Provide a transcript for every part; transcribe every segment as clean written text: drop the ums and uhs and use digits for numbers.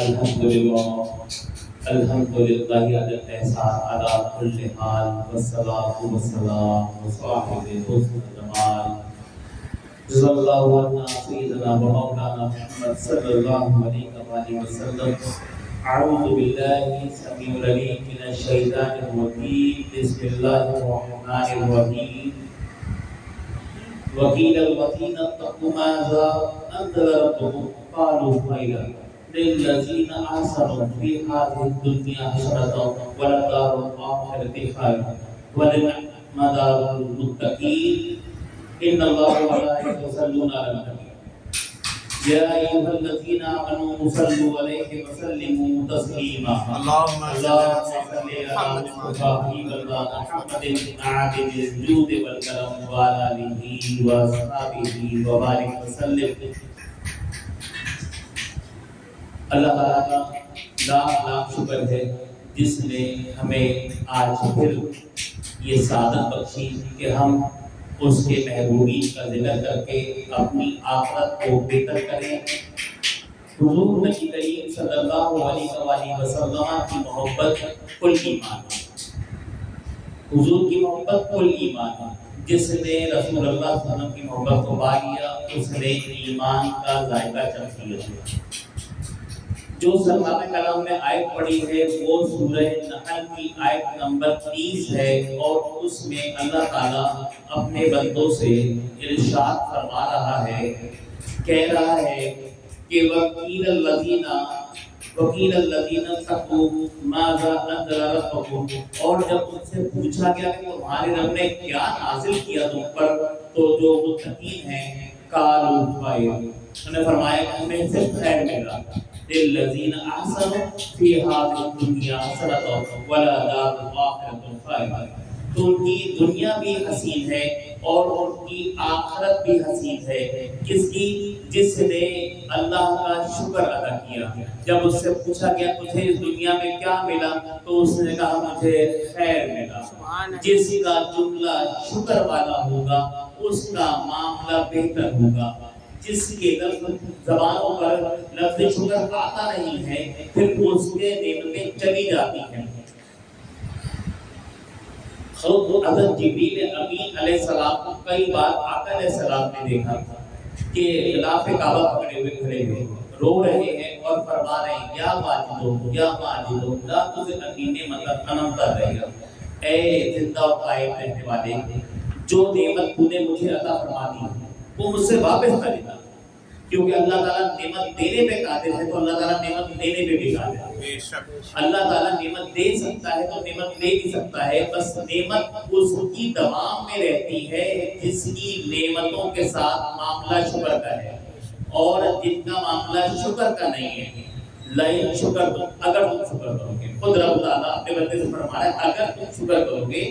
الحمدللہ الحمدللہ علی الاحسان علی کل حال والصلاۃ والسلام وصاحب حسن جمال جزا اللہ عنا سیدنا و مولانا محمد صلی اللہ علیہ وآلہ وسلم. اعوذ باللہ السمیع العلیم من الشیطان الرجیم. بسم اللہ الرحمن الرحیم. وقیل الذین اتقوا ماذا انزل ربکم قالوا خیرا للذین احسنوا فی هذه الدنیا حسنة ولدار الآخرة خیر ولنعم دار المتقین. ان اللہ وملائکتہ یصلون علی النبی یا ایھا الذین آمنوا صلوا علیہ وسلموا تسلیما. اللهم صل علی محمد عادل الجود والکرم وعلی آلہ واصحابہ وبارک وسلم. اللہ تعالیٰ کا لاکھ لاکھ شکر ہے جس نے ہمیں آج پھر یہ سعادت بخشی کہ ہم اس کے محبوبین کا ذکر کر کے اپنی آخرت کو بہتر کریں. حضور نبی کریم صلی اللہ علیہ وآلہ وسلم کی محبت کل ایمان ہے. حضور کی محبت کل ایمان ہے. جس نے رسول اللہ صلی اللہ علیہ وسلم کی محبت کو پا لیا اس نے ایمان کا ذائقہ چکھ لیا. جو سلمان کلام میں آیت پڑھی ہے وہ سورہ نحل کی آیت نمبر 30 ہے اور اس میں اللہ تعالیٰ اپنے بندوں سے ارشاد فرما رہا ہے, کہہ رہا ہے کہ وَقِيلَ الَّذِينَ اتَّقُوا مَاذَا أَنزَلَ رَبُّكُمْ. اور جب ان سے پوچھا گیا کہ تمہارے رب نے کیا نازل کیا تم پر, تو جو متقین ہیں قالوا خیر, انہوں نے فرمایا کہ ہمیں صرف خیر ملا. للذین احسنوا فی هذه الدنیا حسنة ولدار الآخرة خیر. تو ان کی دنیا بھی حسین ہے اور ان کی آخرت بھی حسین ہے. کس کی؟ جس نے اللہ کا شکر ادا کیا. جب اس سے پوچھا گیا تجھے اس دنیا میں کیا ملا تو اس نے کہا مجھے خیر ملا. جس کا جملہ شکر والا ہوگا اس کا معاملہ بہتر ہوگا. جس کے لفظ زبانوں پر لفظ شکر آتا نہیں ہے پھر اس کے نعمتیں چلی جاتی ہیں. خود حضرت جبریل امین علیہ السلام کو کئی بار آقا علیہ السلام نے دیکھا کہ غلاف کعبہ پکڑے ہوئے کھڑے ہوئے رو رہے ہیں اور فرما رہے ہیں یا ماجدو لا تزغ نعمتک انعمت علیہ. اے زندہ و قائم رہنے والے, جو نعمت تو نے مجھے عطا فرما دی وہ مجھ سے واپس نہ لینا. کیونکہ اللہ تعالیٰ نعمت دینے پہ قادر ہے تو اللہ تعالیٰ نعمت لینے پہ بھی قادر ہے. اللہ تعالیٰ نعمت دے سکتا ہے تو نعمت لے بھی سکتا ہے. بس نعمت اس کی دوام میں رہتی ہے جس کی نعمتوں کے ساتھ معاملہ شکر کا ہے, اور جن کا معاملہ شکر کا نہیں ہے. لئن شکر اگر تم شکر کرو گے, خود رب تعالیٰ اپنے بندے سے فرما رہا ہے اگر تم شکر کرو گے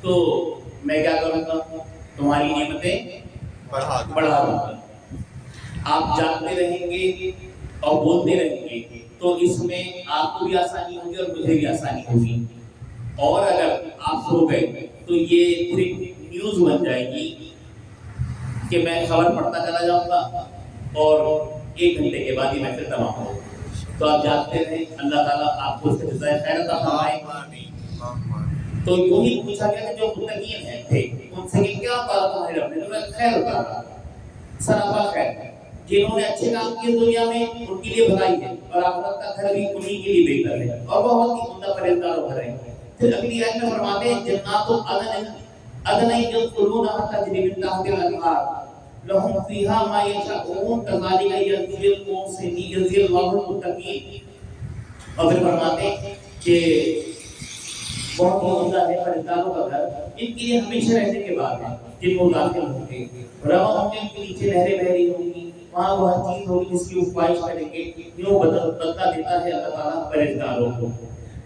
تو میں کیا کروں گا, تمہاری نعمتیں بڑھا دوں گا. آپ جانتے رہیں گے اور بولتے رہیں گے تو اس میں آپ کو بھی آسانی ہوگی اور مجھے بھی آسانی ہوگی. اور اگر آپ سو گئے تو یہ نیوز بن جائے گی کہ میں خبر پڑھتا چلا جاؤں گا اور 1 گھنٹے کے بعد ہی میں پھر تمام ہوں. تو آپ جانتے رہیں, اللہ تعالیٰ آپ کو اس سے جزائے خیر عطا فرمائے. تو یہی پوچھا گیا کہ جو متقین ہیں تھے ان سے کہ کیا بات تمہارے رب نے تمہیں خیر عطا سراپا خیر ہے. جنہوں نے اچھے کام کیے دنیا میں ان کے لیے بھلائی ہے اور آخرت کا گھر بھی انہی کے لیے بہتر ہے اور بہت ہی عمدہ پرہیزگار و گھر ہے. پھر اگلی آیت میں فرماتے ہیں جنات عدن يدخلونها تجري من تحتها الانهار لهم فيها ما يشاءون كذلك يجزي المحسنين يجزي الله المتقين. اور پھر فرماتے ہیں کہ بہت ہی عمدہ ہے پرہیزگاروں کا گھر, ان کے لیے ہمیشہ رہنے کے بعد ہے جن کو داخل ہوں گے روا ہوں گے, ان کے نیچے نہریں بہ رہی ہوں گی, وہاں وہ ہر چیز ہوگی جس کی وہ خواہش کریں گے. یوں بدلہ دیتا ہے اللہ تعالیٰ پرہیزگاروں کو.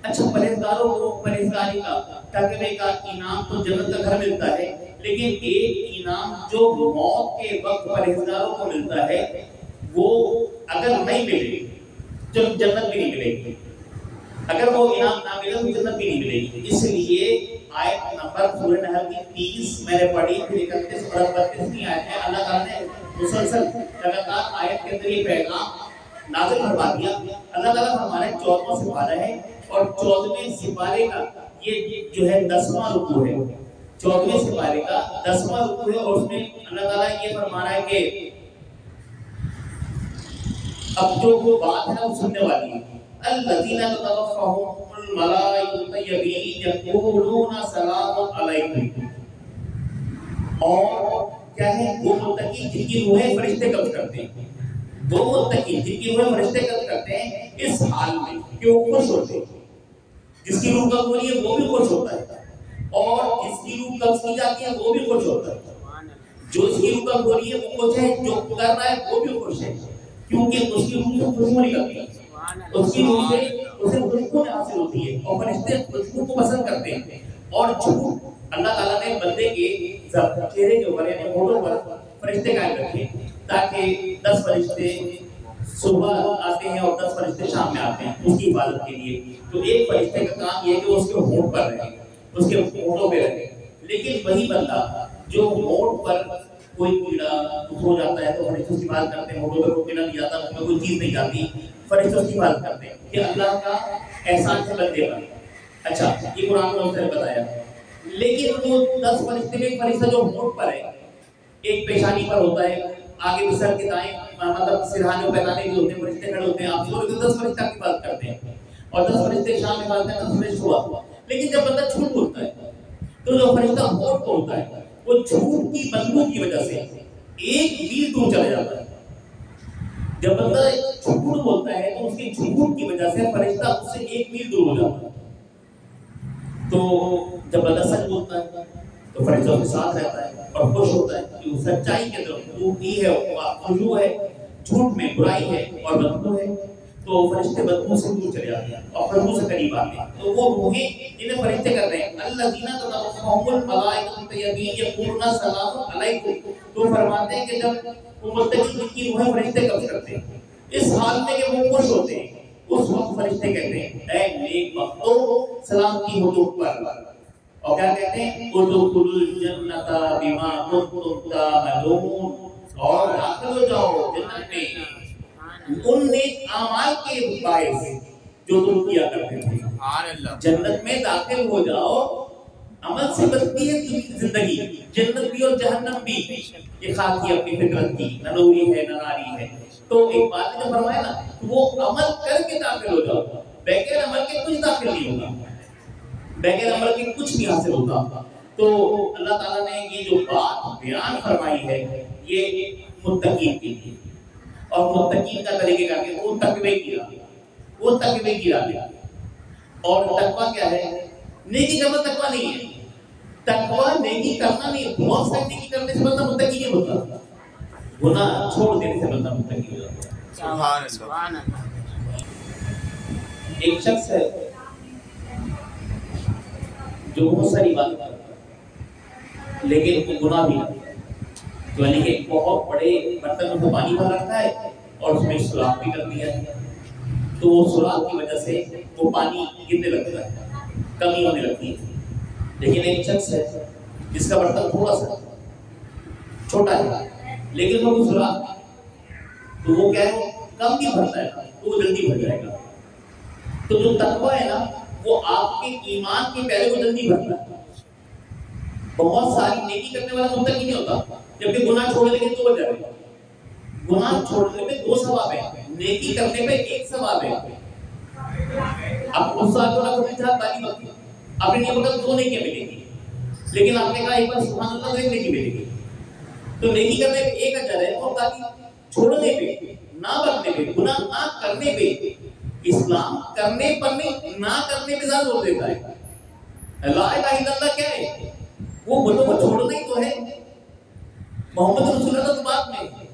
اچھا پرہیزگاروں کو پرہیزگاری کا تقوی کا انعام تو جنت کا گھر ملتا ہے, لیکن ایک انعام جو موت کے وقت پرہیزگاروں کو ملتا ہے وہ اگر نہیں ملے تو جنت بھی نہیں ملے گی. اگر وہ انعام نہ ملے تو جنت بھی نہیں ملے گی. اس لیے آیت نمبر سورہ نحل کی 30 میں نے پڑھی, پھر 31 اور 32 کی آیت ہے. اللہ تعالیٰ نے مسلسل لگاتار آیت کے اندر یہ پیغام نازل فرما دیا. اللہ تعالیٰ فرمانا ہے 14واں سپارہ ہے اور 14ویں سپارے کا یہ جو ہے 10واں رکوع ہے. 14ویں سپارے کا 10واں رکوع ہے اور اس میں اللہ تعالیٰ یہ فرمانا ہے کہ اب جو وہ بات ہے وہ سننے والی ہے. الذین تتوفاہم الملائکۃ طیبین یقولون سلام علیکم. اور کیا ہے وہ متقی جن کی روحیں فرشتے قبض کرتے ہیں. وہ متقی جن کی روحیں فرشتے قبض کرتے ہیں اس حال میں کہ وہ خوش ہوتے ہیں. جس کی روح قبض ہو رہی ہے وہ بھی خوش ہوتا ہے اور جس کی روح قبض کی جاتی ہے وہ بھی خوش ہوتا ہے. جو اس کی روح قبض ہو رہی ہے وہ خوش ہے, جو کر رہا ہے وہ بھی خوش ہے, کیونکہ اس کی روح سے خوشبو نکلتی ہے, اس کی روح سے اسے خوشبو حاصل ہوتی ہے اور فرشتے خوشبو کو پسند کرتے ہیں. اور جھوٹ اللہ تعالیٰ نے بندے کے چہرے کے اوپر یعنی ہونٹوں پر فرشتے قائم رکھے تاکہ 10 فرشتے صبح آتے ہیں اور 10 فرشتے شام میں آتے ہیں اس کی حفاظت کے لیے. تو ایک فرشتے کا کام یہ ہے کہ اس کے ہونٹ پر رہے, اس کے ہونٹوں پہ رہے. لیکن وہی بندہ جو ہونٹ پر کوئی کیڑا ہو جاتا ہے تو فرشتے اس کی حفاظت کرتے ہیں. ہونٹوں پہ کوئی کیڑا نہیں جاتا, اس میں کوئی چیز نہیں جاتی, فرشتے اس کی حفاظت کرتے ہیں. کہ اللہ کا احسان ہے بندے پر. اچھا یہ قرآن میں نے بتایا. لیکن وہ 10 فرشتے میں ایک فرشتہ جو ہونٹ پر ہے, ایک پیشانی پر ہوتا ہے, آگے بھی سر کے دائیں مطلب سرہانے پیدانے بھی ہوتے ہیں, فرشتے کھڑے ہوتے ہیں. آپ سو رہے 10 فرشتے کی بات کرتے ہیں اور 10 فرشتے شام میں بات کرتے ہیں, 10 فرشتے ہوا. لیکن جب بندہ جھوٹ بولتا ہے تو جو فرشتہ ہونٹ پر ہوتا ہے وہ جھوٹ کی بدبو کی وجہ سے 1 میل دور چلا جاتا ہے. جب بندہ جھوٹ بولتا ہے تو اس کے جھوٹ کی وجہ سے فرشتہ اس سے 1 میل دور ہو جاتا ہے. تو جب بندہ سچ بولتا ہے تو فرشتہ اس کے ساتھ رہتا ہے اور خوش ہوتا ہے کہ وہ سچائی کے طرف روحی ہے, خشوع ہے, جھوٹ میں برائی ہے اور بدبو ہے. تو فرشتے بدبو سے دور چلے جاتے ہیں اور خشوع سے قریب آتے ہیں. تو وہ روحیں جنہیں فرشتے کر رہے ہیں الذین تتوفاہم الملائکۃ طیبین یقولون سلام علیکم. تو فرماتے ہیں کہ جب وہ متقی جن کی روحیں فرشتے قبض کرتے ہیں اس حال میں کہ وہ خوش ہوتے ہیں, اس وقت فرشتے کہتے ہیں اے نیک بختو سلامتی ہو تم پر. اور کیا کہتے ہیں ادخلوا الجنۃ بما کنتم تعملون. اور داخل ہو جاؤ جنت میں ان نیک اعمال کے باعث جو تم کیا کرتے تھے. جنت میں داخل ہو جاؤ, عمل سے بنتی ہے زندگی, جنت بھی اور جہنم بھی. یہ خاصی اپنی فطرت کی نہ نوری ہے نہ ناری ہے. تو ایک بات نے فرمایا نا وہ عمل کر کے داخل ہو جاؤ, بغیر عمل کے کچھ داخل نہیں ہوگا, بغیر عمل کے کچھ نہیں حاصل ہوتا. تو اللہ تعالیٰ نے یہ جو بات بیان فرمائی ہے یہ متقین کی تھی اور متقین کا طریقہ کر کے وہ تقوی کی راہ. اور تقوی کیا ہے؟ نیکی کرنا تقوی نہیں ہے. تقوی نیکی کرنا نہیں ہے. بہت ساری نیکی کرنے سے بندہ متقی نہیں ہوتا, گناہ چھوڑ دینے سے بندہ متقی ہو جاتا ہے. سبحان اللہ. ایک شخص ہے جو بہت ساری باتیں کرتا ہے لیکن وہ گناہ بھی کرتا ہے. تو یعنی کہ بہت بڑے برتن میں پانی بھر رکھتا ہے اور اس میں سوراخ بھی کر دیا ہے. تو وہ سوراخ کی وجہ سے وہ پانی گرنے لگتا ہے, کمی ہونے لگتی ہے. لیکن ایک شخص ہے جس کا برتن تھوڑا سا چھوٹا ہے لیکن وہ سوراخ تو وہ کیا ہے کم بھی بھرتا ہے تو وہ جلدی بھر جائے گا. تو جو تقوی ہے نا وہ آپ کے ایمان کے پہلے کو جلدی بھرتا ہے. بہت ساری نیکی کرنے والا متقی نہیں ہوتا, جبکہ گناہ چھوڑنے کے 2 وجہ ہیں. گناہ چھوڑنے میں 2 ثواب ہیں, نیکی کرنے میں 1 ثواب ہے. اب اس سال کو آپ نے تعلیم رکھی, آپ نے یہ بتا 2 نیکیاں ملیں گی, لیکن آپ نے کہا ایک بار سبحان اللہ تو 1 نیکی ملے گی. تو نیکی کرنے میں 1 اجر ہے اور تعلیم چھوڑنے پہ نہ برتنے پہ گناہ نہ کرنے پہ, اسلام کرنے پر نہیں نہ کرنے پہ زیادہ زور دیتا ہے. لا الہ الا اللہ کیا ہے؟ وہ بتوں کو چھوڑنا ہی تو ہے. محمد رسول اللہ تو بات میں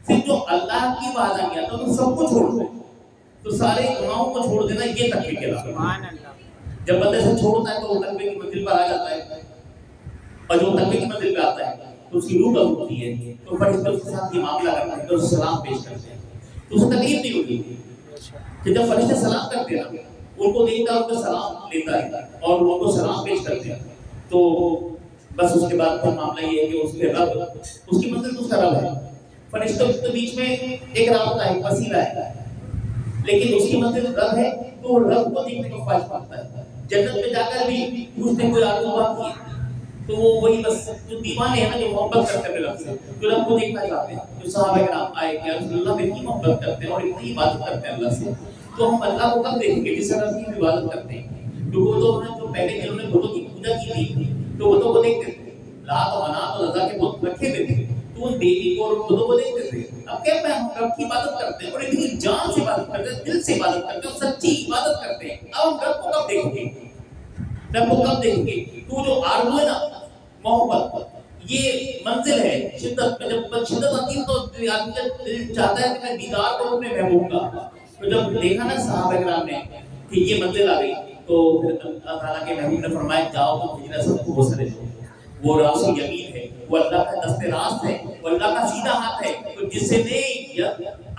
صرف جو اللہ کی بات آ گیا تو سب کو چھوڑ دو. تو سارے گناہوں کو چھوڑ دینا یہ تقوی کہلاتا ہے. جب بندے سے چھوڑتا ہے تو وہ تقوی کی منزل پر آ جاتا ہے, اور جو تقوی کی منزل پہ آتا ہے تو اس کی روح قبول ہوتی ہے. تو فرشتے اس کے ساتھ یہ معاملہ کرتے ہیں تو سلام پیش کرتے ہیں تو اسے تکلیف نہیں ہوتی کہ جب فرشتے سلام کرتے ہیں ان کو دیکھتا ہے, ان کا سلام لیتا ہے اور ان کو سلام پیش کرتے ہیں. تو بس اس کے بعد پھر معاملہ یہ ہے کہ اس کے رب, اس کی منزل اس کا رب ہے. فرشتوں کے بیچ میں ایک رابطہ ہے, وسیلہ ہے. لیکن اس کی منزل رب ہے تو رب کو دیکھنے کو خواہش کرتا ہے. جنت میں جا کر بھی اس نے کوئی آرزو بات کی تو وہ وہی بس جو دیوانے ہیں نا جو محبت کرتے ہیں رب سے, جو رب کو دیکھنا چاہتے ہیں, جو صحابہ کرام آئے کہ رسول اللہ میں اتنی محبت کرتے ہیں اور اتنی عبادت کرتے ہیں اللہ سے, تو ہم اللہ کو کب دیکھیں گے جس طرح کی عبادت کرتے ہیں. کیونکہ وہ تو جو پہلے جنہوں نے بتوں کی پوجا کی تھی تو بتوں کو دیکھتے تھے, لات و منات اور عزا کے بت رکھے ہوئے تھے تو ان دیوی کو اور بتوں کو دیکھتے تھے. اب کیا ہم رب کی عبادت کرتے ہیں اور اتنی جان سے عبادت کرتے ہیں, دل سے عبادت کرتے ہیں اور سچی عبادت کرتے ہیں. اب ہم رب کو کب دیکھیں گے, رب کو کب دیکھیں گے؟ تو جو آرزو ہے نا محبت یہ منزل ہے شدت میں. جب شدت آتی ہے تو آدمی کا دل چاہتا ہے کہ میں دیدار کروں اپنے محبوب کا. تو جب دیکھا نا صحابہ کرام نے کہ یہ منزل آ گئی تو پھر اللہ تعالیٰ کے محبوب نے فرمایا جاؤ تو ہجرہ سب کو حوصلے دو. وہ راس یمین ہے, وہ اللہ کا دست راست ہے, وہ اللہ کا سیدھا ہاتھ ہے. تو جس نے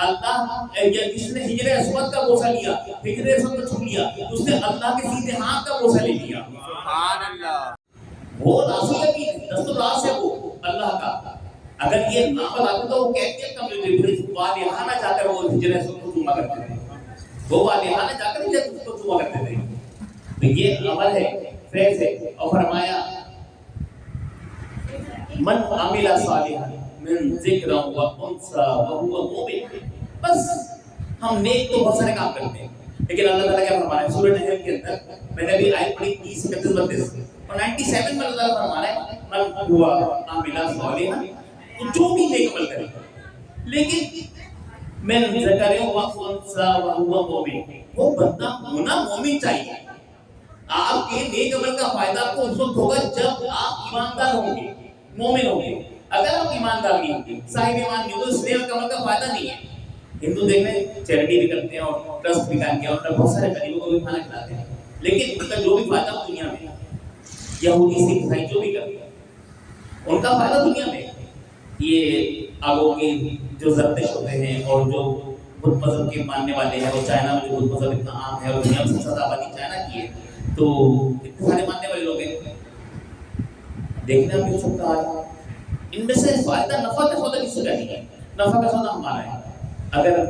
اللہ یا جس نے ہجر اسود کا بوسہ لیا, ہجر اسود کو چھو لیا, اس نے اللہ کے سیدھے ہاتھ کا بوسہ لے لیا. سبحان اللہ. وہ راس یمین ہے, دست راست ہے وہ اللہ کا. اگر یہ نہ بتاتے تو وہ کیفیت کا والہانہ جا کر وہ ہجر اسود کو چوما کرتے تھے, وہ والہانہ جا کر ہجر اسود کو چوما کرتے تھے. تو یہ عمل ہے, فیض ہے. اور فرمایا من عمل صالحا من ذکر و انثى وهو مؤمن. بس ہم نیک تو بہت سارے کام کرتے ہیں, لیکن اللہ تعالیٰ کیا فرما رہا ہے سورہ نحل کے اندر, میں نے ابھی آیت پڑھی 30 31 32 اور 97 میں اللہ تعالیٰ فرما رہا ہے من هو عمل صالحا, جو بھی نیک عمل کرے, لیکن من ذکر و انثى وهو مؤمن, وہ بندہ ہونا مومن چاہیے. آپ کے نیک عمل کا فائدہ آپ کو اس وقت ہوگا جب آپ ایماندار ہوں گے, مومن ہوں گے. اگر آپ ایماندار نہیں ہوں گے, صاحب ایمان نہیں, تو اس نیک عمل کا فائدہ نہیں ہے. ہندو دیکھ لیں چیریٹی بھی کرتے ہیں اور ٹرسٹ بھی قائم کیا اور بہت سارے غریبوں کو بھی کھانا کھلاتے ہیں, لیکن ان کا جو بھی فائدہ دنیا میں, یہودی سکھ عیسائی جو بھی کرتے ہیں ان کا فائدہ دنیا میں. یہ آگوں کی جو زردش ہوتے ہیں اور جو بدھ مذہب کے ماننے والے ہیں, اور چائنا میں جو بدھ مذہب اتنا عام ہے اور دنیا میں سب سے زیادہ آبادی چائنا کی ہے, تو اتنے سارے ماننے والے لوگ ہیں. دیکھنا بھی سکتا ہے ان میں سے فائدہ نفع کا سودا کس کا نہیں ہے, نفع کا سودا ہمارا ہے. اگر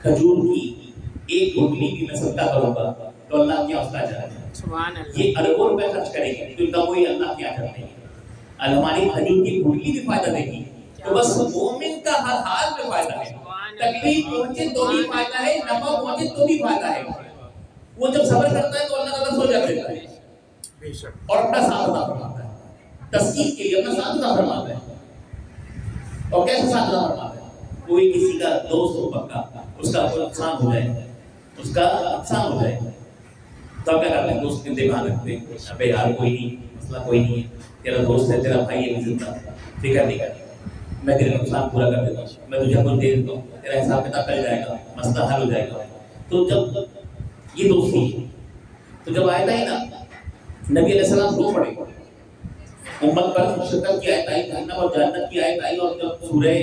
کھجور کی ایک گٹلی بھی میں صدقہ کروں گا تو اللہ کیا اس کا اجر ہے. سبحان اللہ. یہ اربوں روپے خرچ کریں گے تو ان کا کوئی اللہ کیا اجر نہیں ہے. ہماری کھجور کی گٹلی بھی فائدہ دے گی, تو بس مومن کا ہر حال میں فائدہ ہے. تکلیف پہنچے تو بھی فائدہ ہے, نفع پہنچے تو بھی فائدہ ہے. وہ جب صبر کرتا ہے تو اللہ تعالیٰ سو جاتا ہے اور اپنا ساتھ عطا فرماتا ہے, تسکین کے لیے اپنا ساتھ عطا فرماتا ہے. اور کیسے ساتھ عطا فرماتا ہے؟ کوئی کسی کا دوست ہو پکا, اس کا کوئی نقصان ہو جائے, اس کا نقصان ہو جائے تو آپ کیا کرتے ہیں؟ دوست کے دھیان رکھتے ہیں, ابے یار کوئی نہیں, مسئلہ کوئی نہیں ہے, تیرا دوست ہے, تیرا بھائی ہے, زندہ فکر نہیں کرتا, میں تیرا نقصان پورا کر دیتا ہوں, میں تجھے کچھ دے دیتا ہوں, تیرا حساب کتاب کر جائے گا, مسئلہ حل ہو جائے گا. تو جب یہ دوستی ہے تو جب آیت آئی نا نبی علیہ السلام رو پڑے, امت پر شکر کی آیت آئی, جہنم اور جنت کی آیت آئی, اور جب سورہ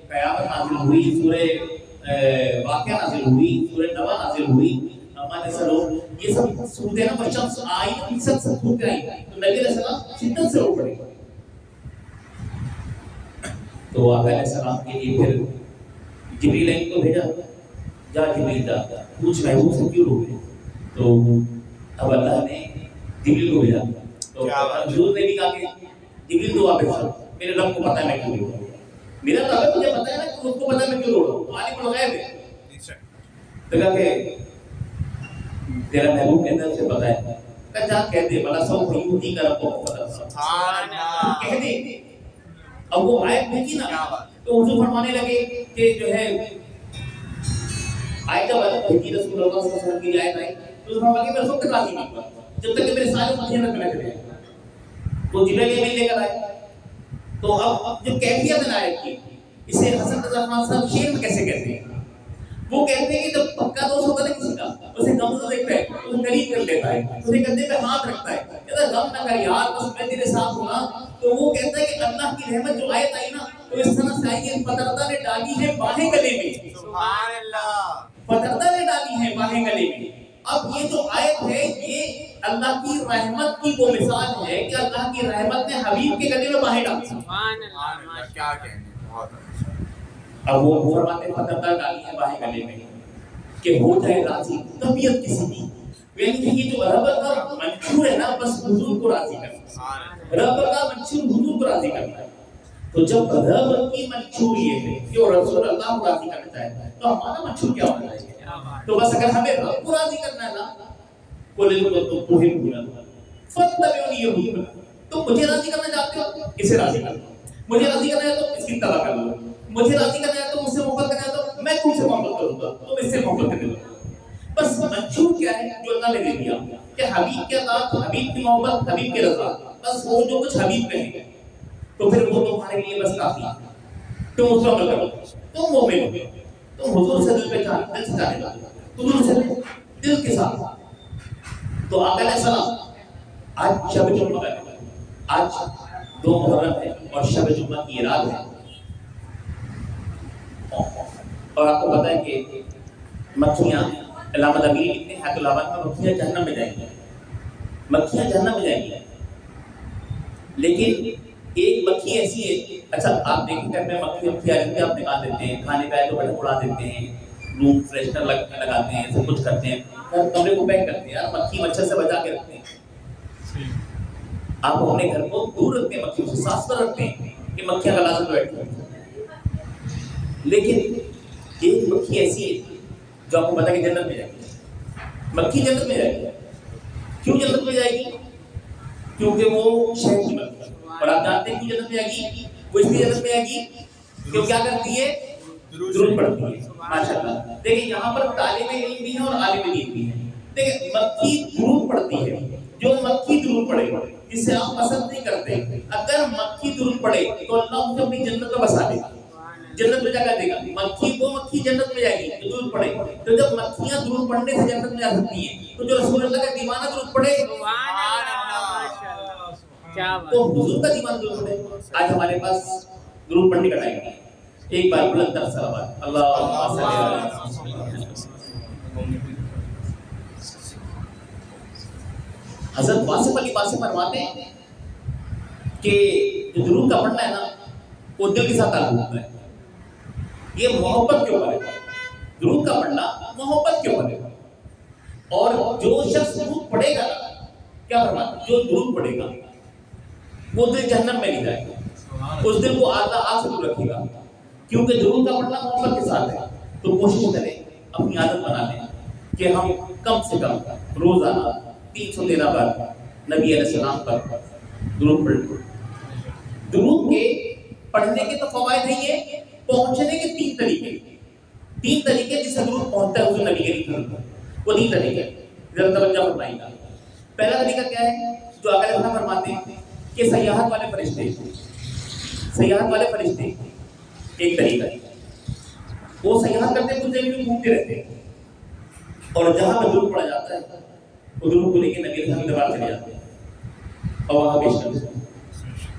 قیامت نازل ہوئی, سورہ واقعہ نازل ہوئی, سورہ نبا نازل ہوئی, ہمارے سلام یہ سب سورتیں نا بشمس آئی, یہ سب سورتیں آئی, تو نبی علیہ السلام شدت سے رو پڑے. تو آقا علیہ السلام کے لیے پھر جبریل امین کو بھیجا, جا جبریل جا پوچھ محبوب سے کیوں رو گئے. تو اب اللہ نے جبریل کو بھیجا, تو حضور نے بھی کہا کہ جبریل تو واپس آ, میرے رب کو پتہ ہے میں کیوں رو رہا ہوں, میرا رب ہے مجھے پتہ ہے نا کہ اس کو پتہ ہے میں کیوں رو رہا ہوں, عالم الغیب ہے. تو کہا کہ تیرا محبوب کے اندر سے پتہ ہے, کہ جا کہہ دے بلا سو یہودی کا رب کو پتہ ہے, سبحان اللہ کہہ دے. اب وہ آیت بھیجی نا تو حضور فرمانے لگے کہ جو ہے آیت جب بھیجی رسول اللہ صلی اللہ علیہ وسلم کی آیت آئی تو اس فرمایا کہ میں سب تک راضی نہیں ہوا جب تک کہ میرے سارے مدینہ نہ کرے. تو جبریل امین لے کر آئے. تو اب جو کیفیت ہے آیت کی, اسے حسن رضا خان صاحب شعر میں کیسے کہتے ہیں؟ وہ کہتے ہیں کہ جب پکا دوست ہوتا ہے کسی کا, اسے غم سے دیکھتا ہے, اسے قریب کر لیتا ہے, اسے کندھے پہ ہاتھ رکھتا ہے, کہتا ہے غم نہ کر یار, بس میں تیرے ساتھ ہوں نا. تو وہ کہتا ہے کہ اللہ کی رحمت جو آیت آئی نا تو اس طرح سے آئی کہ فتردہ نے ڈالی ہے باہیں گلے میں, سبحان اللہ, فتردہ نے ڈالی ہے باہیں گلے میں. اب یہ جو آیت ہے یہ اللہ کی رحمت کی وہ مثال ہے کہ اللہ کی رحمت نے حبیب کے گلے میں باہیں ڈالی. سبحان اللہ, کیا کہنے, بہت اچھا. اب وہ فرماتے ہیں فتردہ ڈالی ہے باہیں گلے میں. کہ ہو جائے راضی طبیعت کسی کی. یعنی کہ یہ جو رب کا منشور ہے نا بس حضور کو راضی کرنا ہے. رب کا منشور حضور کو راضی کرنا ہے. تو جب رب کی منشور یہ ہے کہ وہ رسول اللہ کو راضی کرنا چاہتا ہے تو ہمارا منشور کیا ہونا چاہیے؟ تو بس اگر ہمیں رب کو راضی کرنا ہے نا تو مجھے راضی کرنا چاہتے ہو اسے راضی کرنا. مجھے راضی کرنا ہے تو اس کی اتباع کر لو. مجھے راضی کرنا ہے تو مجھ سے محبت کرنا ہے تو میں تم سے محبت کروں گا, تم اس سے محبت کرنے لگو. بس منشور کیا ہے جو اللہ نے دے دیا کہ حبیب کے اطاعت, حبیب کی محبت, حبیب کی رضا. بس وہ جو کچھ حبیب کہیں گے تو پھر وہ تمہارے لیے بس کافی ہے. تم اس پر عمل کرو, تم مومن ہو, تم حضور سے دل پہ دل سے جانے لگو, حضور سے دل کے ساتھ. تو آقا علیہ السلام آج شب جمعہ ہے, آج 2 محرم ہے اور شب جمعہ کی رات ہے. اور آپ کو پتا ہے کہ مکھیاں, علامہ نبی لکھتے ہیں حیات العباد میں, مکھیاں جہنم میں جائیں گی, مکھیاں جہنم میں جائیں گی. لیکن ایک مکھی ایسی ہے, اچھا آپ دیکھیں گھر میں مکھی آ جاتی ہے, آپ نکال دیتے ہیں, کھانے پہ تو بڑے اڑا دیتے ہیں, روم فریشنر لگاتے ہیں, سب کچھ کرتے ہیں, کمرے کو پیک کرتے ہیں. یار مکھی مچھر سے بچا کے رکھتے ہیں. آپ اپنے گھر کو دور رکھتے ہیں, مکھیوں سے صاف کر رکھتے ہیں کہ مکھیاں کا لازم بیٹھتی ہیں. لیکن ایک مکھی ایسی ہے جو آپ کو پتا کہ جنت میں جائے گی. مکھی جنت میں جائے گی. کیوں جنت میں جائے گی؟ کیونکہ وہ شہد کی مکھی. اور آپ جانتے ہیں کیوں جنت میں جائے گی؟ وہ اس لیے جنت میں جائے گی کہ وہ کیا کرتی ہے؟ درود پڑھتی ہے. ماشاءاللہ. دیکھیں یہاں پر طالب علم بھی ہے اور عالم دین بھی ہے. دیکھیں مکھی درود پڑھتی ہے. جو مکھی درود پڑھے جسے آپ پسند نہیں کرتے, اگر مکھی درود پڑھے تو اللہ اسے اپنی جنت میں بسا دے گا, جنت میں جگہ دے گا. مکھی جنت میں جائے گی جو درود پڑھے. تو جب مکھیاں درود پڑھنے سے جنت میں جا سکتی ہیں تو جو رسول اللہ کا دیوانہ درود پڑھے تو حضور کا دیوانہ درود پڑھے. آج ہمارے پاس درود پڑھنے کا ٹائم ہے. ایک بار بلند تر صلوات اللہم صلی علی حضرت واصف علی واصف فرماتے ہیں کہ جو درود کا پڑھنا ہے نا وہ دل کے ساتھ تعلق ہے. یہ محبت کے اوپر ہے. درود کا پڑھنا محبت کے اوپر ہے. اور جو شخص درود پڑھے گا کیا فرماتا, جو درود پڑھے گا وہ دل جہنم میں نہیں جائے گا, اس دل کو آگ سے دور رکھے گا. کیونکہ درود کا پڑھنا محبت کے ساتھ ہے. تو کوشش کریں, اپنی عادت بنا لیں کہ ہم کم سے کم روزانہ 313 بار نبی علیہ السلام پر درود پڑھیں. درود کے پڑھنے کے تو فوائد ہیں, پہنچنے کے 3 طریقے. 3 طریقے جس سے درود پہنچتا ہے حضور نبی کریم پر, وہ 3 طریقے ذرا توجہ فرمائیے گا. پہلا طریقہ کیا ہے جو آقا علیہ فرماتے ہیں کہ سیاحت والے فرشتے, سیاحت والے فرشتے ایک طریقہ ہے. وہ سیاحت کرتے ہیں, کچھ زمین میں گھومتے رہتے ہیں, اور جہاں پہ درود پڑھا جاتا ہے وہ درود کو لے کے نبی علیہ دربار چلے جاتے ہیں اور وہاں پیش کرتے ہیں.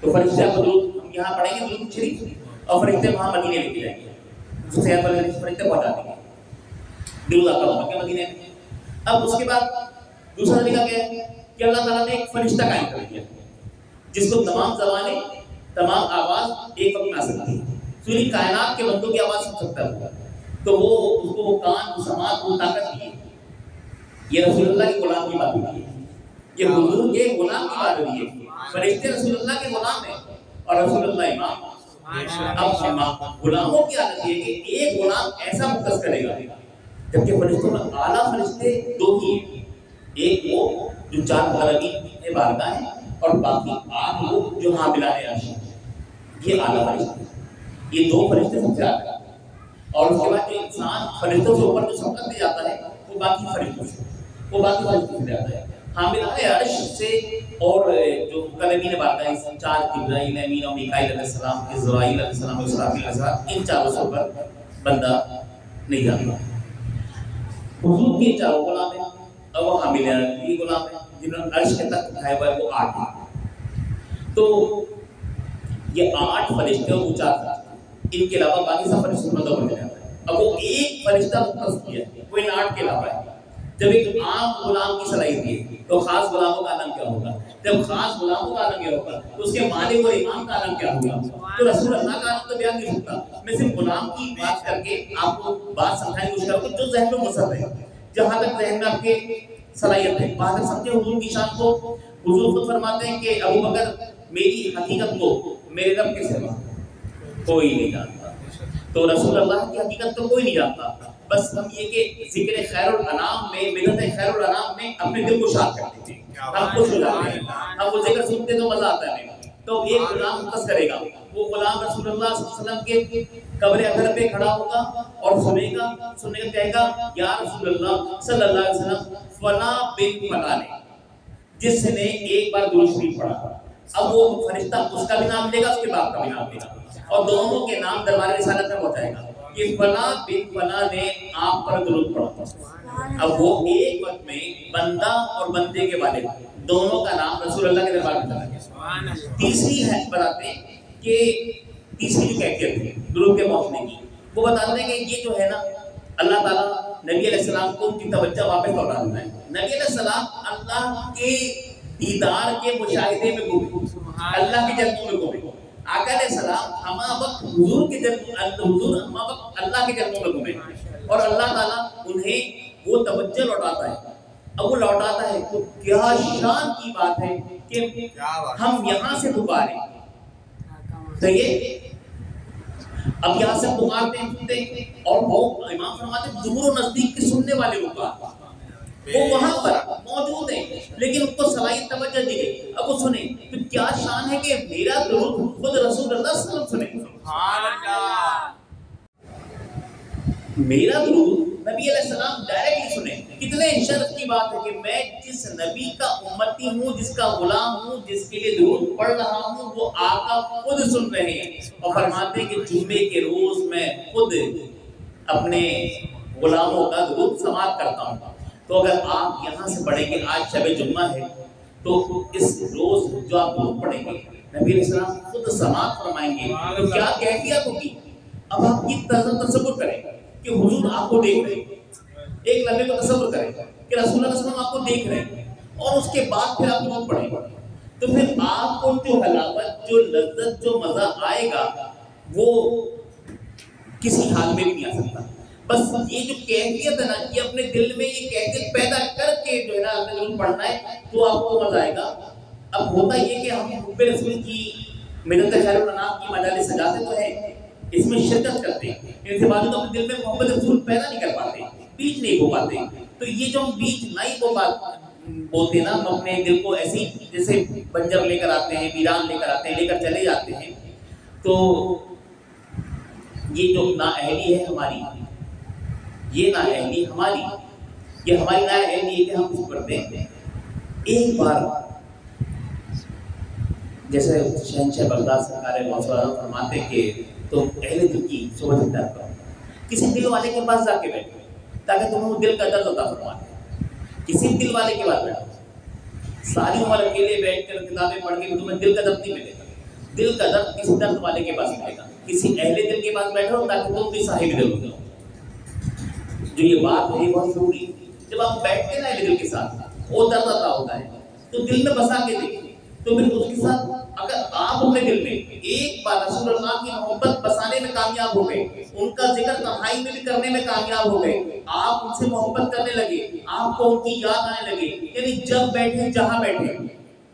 تو فرشتے آپ کو درود یہاں پڑھیں گے درود شریف, اور فرشتے وہاں مدینے لے کے جائیں گے. سیاحت والے فرشتے پہنچا دیں گے درود آقا وہاں کے مدینے میں. اب اس کے بعد دوسرا طریقہ کیا ہے کہ اللہ تعالیٰ نے ایک فرشتہ قائم کر دیا جس کو تمام زبانیں, تمام آواز ایک وقت میں آ سکتی ہے. پوری کائنات کے بندوں کی آواز سن سکتا ہے. تو وہ اس کو وہ کان, وہ سماعت, وہ طاقت دی ہے. یہ رسول اللہ کے غلام کی بات ہوئی ہے, یہ حضور کے غلام کی بات ہوئی ہے. فرشتے رسول اللہ کے غلام ہیں اور رسول اللہ امام. اب غلاموں کی عادت یہ ہے کہ ایک غلام ایسا مختص کرے گا, جبکہ فرشتوں میں اعلیٰ فرشتے 2 ہی ہیں. ایک وہ جو 4 مقربین بارگاہ ہیں اور باقی 8 لوگ جو حاملان عرش ہیں. یہ اعلیٰ فرشتے, یہ 2 فرشتے سب سے اعلیٰ. اور اس کے بعد جو انسان فرشتوں سے اوپر جو سبقت دے جاتا ہے وہ باقی فرشتوں سے جاتا ہے. حاملان عرش سے اور جو مقربین بارگاہ 4 جبرائیل, امین اور میکائیل علیہ السلام, اسرائیل علیہ السلام اور اسرافیل علیہ السلام, ان 4 سے اوپر بندہ نہیں جاتا. حضور کے 4 غلام ہیں اور وہ حاملان کی غلام ہیں جنہوں نے عرش کے تک اٹھایا ہوا ہے, وہ 8 ہیں. تو یہ 8 فرشتے اور وہ 4 فرشتے, ان کے علاوہ باقی سب فرشتوں میں دور جاتا ہے. اب وہ ایک فرشتہ مختص کیا ہے, وہ ان 8 کے علاوہ ہے. جب ایک عام غلام کی صلاحیت ہے تو خاص غلاموں کا عالم کیا ہوگا؟ جب خاص غلاموں کا عالم یہ ہوگا تو اس کے مالک اور امام کا عالم کیا ہوگا؟ تو رسول اللہ کا عالم تو بیان نہیں ہوتا۔ میں صرف غلام کی بات کر کے آپ کو بات سمجھانے کی کوشش کروں جو ذہن میں مسل ہے، جہاں تک ذہن میں آپ کے صلاحیت ہے وہاں تک سمجھے حضور کی شان کو۔ حضور خود فرماتے ہیں کہ ابو بکر میری حقیقت کو میرے رب کے سوا کوئی نہیں جانتا، تو رسول اللہ کی حقیقت تو کوئی نہیں جانتا۔ بس ہم یہ کہ ذکر خیر الانام میں، ملت خیر الانام میں اپنے دل کو شاد کرتے ہیں، ہم خوش ہو جاتے ہیں، ہم وہ ذکر سنتے تو مزہ آتا ہے ہمیں۔ تو ایک غلام مختص کرے گا، وہ غلام رسول اللہ صلی اللہ علیہ وسلم کے قبر اطہر پہ کھڑا ہوگا اور سنے گا کہے گا یا رسول اللہ صلی اللہ علیہ وسلم فلاں بن فلاں نے جس نے ایک بار درود شریف پڑھا، اب وہ فرشتہ اس کا بھی نام لے گا، اس کے باپ کا بھی نام لے گا، اور دونوں کے نام دربار رسالت میں پہنچائے گا کہ فلاں بن فلاں نے آپ پر درود پڑھا۔ اب وہ ایک وقت میں بندہ اور بندے کے والد دونوں کا نام رسول اللہ کے دربار میں چلا گیا۔ تیسری ہے بتاتے ہیں کہ تیسری جو کیفیت ہے درود کے پہنچنے کی، وہ بتاتے ہیں کہ یہ جو ہے نا اللہ تعالیٰ نبی علیہ السلام کو ان کی توجہ واپس لوٹا دیتا ہے۔ نبی علیہ السلام اللہ کے دیدار کے مشاہدے میں گم، اللہ کے جنتوں میں گم۔ آقا علیہ السلام ہما وقت حضور کے حضور ہما وقت اللہ کے جنتوں میں گھومے، اور اللہ تعالیٰ انہیں وہ توجہ لوٹاتا ہے۔ اب وہ لوٹاتا ہے تو کیا شان کی بات ہے کہ ہم یہاں سے پکاریں، صحیح، اب یہاں سے پکارتے ہیں سنتے ہیں، اور وہ امام فرماتے ہیں دور و نزدیک کے سننے والے پکار وہ وہاں پر موجود ہیں لیکن ان کو صلاحیت توجہ دی گئی۔ اب وہ سنیں تو کیا شان ہے کہ میرا درود خود رسول اللہ صلی اللہ علیہ وسلم سنیں، سبحان اللہ، میرا درود نبی علیہ السلام ڈائریکٹلی سنیں۔ کتنے شرف کی بات ہے کہ میں جس نبی کا امتی ہوں، جس کا غلام ہوں، جس کے لیے درود پڑھ رہا ہوں، وہ آقا خود سن رہے ہیں، اور فرماتے ہیں کہ جمعے کے روز میں خود اپنے غلاموں کا درود سماعت کرتا ہوں۔ تو اگر آپ یہاں سے پڑھیں گے، آج شب جمعہ ہے، تو اس روز جو آپ درود پڑھیں گے نبی علیہ السلام خود سماعت فرمائیں گے، تو کیا کیفیت ہوگی؟ اب آپ کی تصور کریں کہ حضور آپ کو دیکھ رہے ہیں، ایک لمحے کو تصور کریں کہ رسول اللہ صلی اللہ علیہ وسلم آپ کو دیکھ رہے ہیں، اور اس کے بعد پھر آپ درود پڑھیں، تو پھر آپ کو جو حلاوت، جو لذت، جو مزہ آئے گا وہ کسی حال میں بھی نہیں آ سکتا۔ بس یہ جو کیفیت ہے نا، یہ اپنے دل میں یہ کیفیت پیدا کر کے جو ہے نا آپ نے درود پڑھنا ہے تو آپ کو مزہ آئے گا۔ اب ہوتا یہ کہ ہم حب رسول کی ملت خیر الانام کی مجالس سجاتے تو ہیں، اس میں شرکت کرتے ہیں، ان سے بعد اپنے دل میں محبت رسول پیدا نہیں کر پاتے، بیچ نہیں ہو پاتے۔ تو یہ جو ہم بیچ نہیں ہو بولتے نا، ہم اپنے دل کو ایسی جیسے بنجر لے کر آتے ہیں، ویران لے کر آتے ہیں، لے کر چلے جاتے ہیں، تو یہ جو نااہلی ہے ہماری، یہ نااہلی ہماری، یہ ہماری نااہلی ہے کہ ہم اس پر دیں۔ ایک بار جیسے شہنشاہ بغداد سرکار مولانا فرماتے کہ تو اہل دل کی صحبت اختیار کرو، کسی دل والے کے پاس جا کے بیٹھو تاکہ تمہیں وہ دل کا درد عطا فرمائے۔ کسی دل والے کے پاس بیٹھو، ساری عمر اکیلے بیٹھ کر کتابیں پڑھ کے تمہیں دل کا درد نہیں ملے گا، دل کا درد کسی درد والے کے پاس ملے گا۔ کسی اہل دل کے پاس بیٹھو تاکہ تم بھی صاحب دل ہو جاؤ۔ جو یہ بات ہے یہ بہت ضروری ہے، جب آپ بیٹھتے ہیں نا اہل دل کے ساتھ وہ درد عطا ہوتا ہے، تو دل میں بسا کے دیکھیں، تو پھر اس کے ساتھ اگر آپ اپنے دل میں ایک بار رسول اللہ کی محبت بسانے میں کامیاب ہو گئے، ان کا ذکر تنہائی میں بھی کرنے میں کامیاب ہو گئے، آپ ان سے محبت کرنے لگے، آپ کو ان کی یاد آنے لگے، یعنی جب بیٹھے جہاں بیٹھے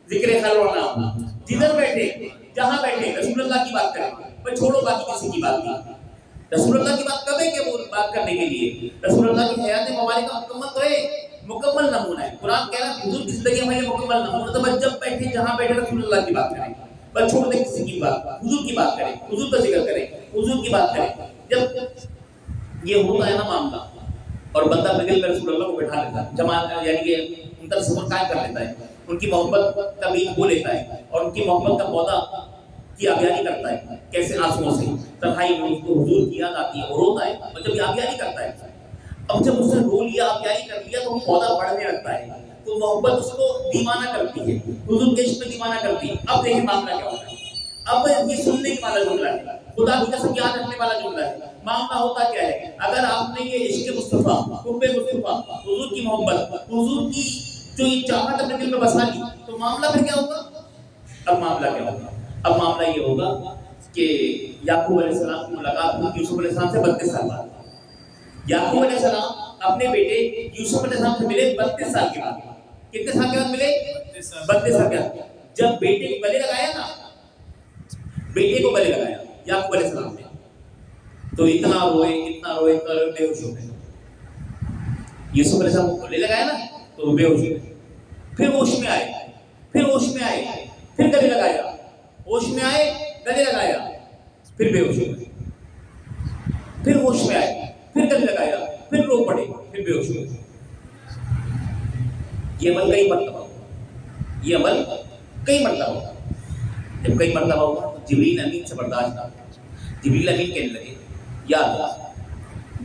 ذکر خیر الانام، جدھر بیٹھے جہاں بیٹھے رسول اللہ کی بات کریں، پر چھوڑو باقی کسی کی بات نہیں۔ رسول اللہ کی بات کب ہے کہ وہ بات کرنے کے لیے رسول اللہ کی حیات مبارکہ مکمل تو ہے، مکمل نمونہ ہے۔ قرآن کہہ رہا ہے حضور کی زندگی ہمارے مکمل نمونہ، تو بس جب بیٹھے جہاں بیٹھے رسول اللہ کی بات کریں، بس چھوڑ دیں کسی کی بات، حضور کی بات کریں، حضور کا ذکر کریں، حضور کی بات کریں۔ جب یہ ہوتا ہے نا معاملہ اور بندہ اپنے دل میں رسول اللہ کو بٹھا لیتا ہے، جماعت یعنی کہ ان کا تصور قائم کر لیتا ہے، ان کی محبت کا بیج بو لیتا ہے اور ان کی محبت کا پودا کی آبیاری کرتا ہے، کیسے آنسوؤں سے تنہائی میں اس کو حضور کی یاد آتی ہے اور روتا ہے، اور جب یہ آبیاری کرتا ہے، اب جب اس نے رو لیا، آبیاری کر لیا، تو وہ پودا بڑھنے لگتا ہے، تو محبت اس کو دیوانہ کرتی ہے، حضور کے عشق میں دیوانہ کرتی ہے۔ اب دیکھیں معاملہ کیا ہوتا ہے، اب یہ سننے کی مالا جملہ ہے خدا کی قسم یاد رکھنے والا جملہ ہے. معاملہ ہوتا کیا ہے؟ اگر آپ نے یہ عشق مصطفیٰ، حب مصطفیٰ، حضور کی محبت، حضور کی جو یہ چاہت اپنے دل میں بسا لی، تو معاملہ پھر کیا ہوگا؟ اب معاملہ کیا ہوگا؟ اب معاملہ یہ ہوگا کہ یعقوب علیہ السلام کی ملاقات ہوئی یوسف علیہ السلام سے 32 سال بعد. یعقوب علیہ السلام اپنے بیٹے یوسف علیہ السلام سے ملے 32 سال کے بعد. کتنے سال کے بعد ملے؟ 32 سال کے بعد. جب بیٹے کو گلے لگایا نا، بیٹے کو گلے لگایا یعقوب علیہ السلام نے، تو اتنا روئے اتنا روئے اتنا روئے، بے ہوش ہو گئے. یوسف علیہ السلام کو گلے لگایا نا تو بے ہوش ہو گئے. پھر ہوش میں آئے، پھر ہوش میں آئے، پھر گلے لگایا، ہوش میں آئے گلے لگایا، پھر بے ہوش ہو گئے. پھر ہوش میں آئے، پھر گلے لگایا، پھر رو پڑے، پھر بے ہوش ہو گئے. یہ عمل کئی مرتبہ ہوگا، یہ عمل کئی مرتبہ ہوگا. جب کئی مرتبہ ہوگا تو جبریل امین سے برداشت نہ ہوگا. جبریل امین کہنے لگے یا اللہ،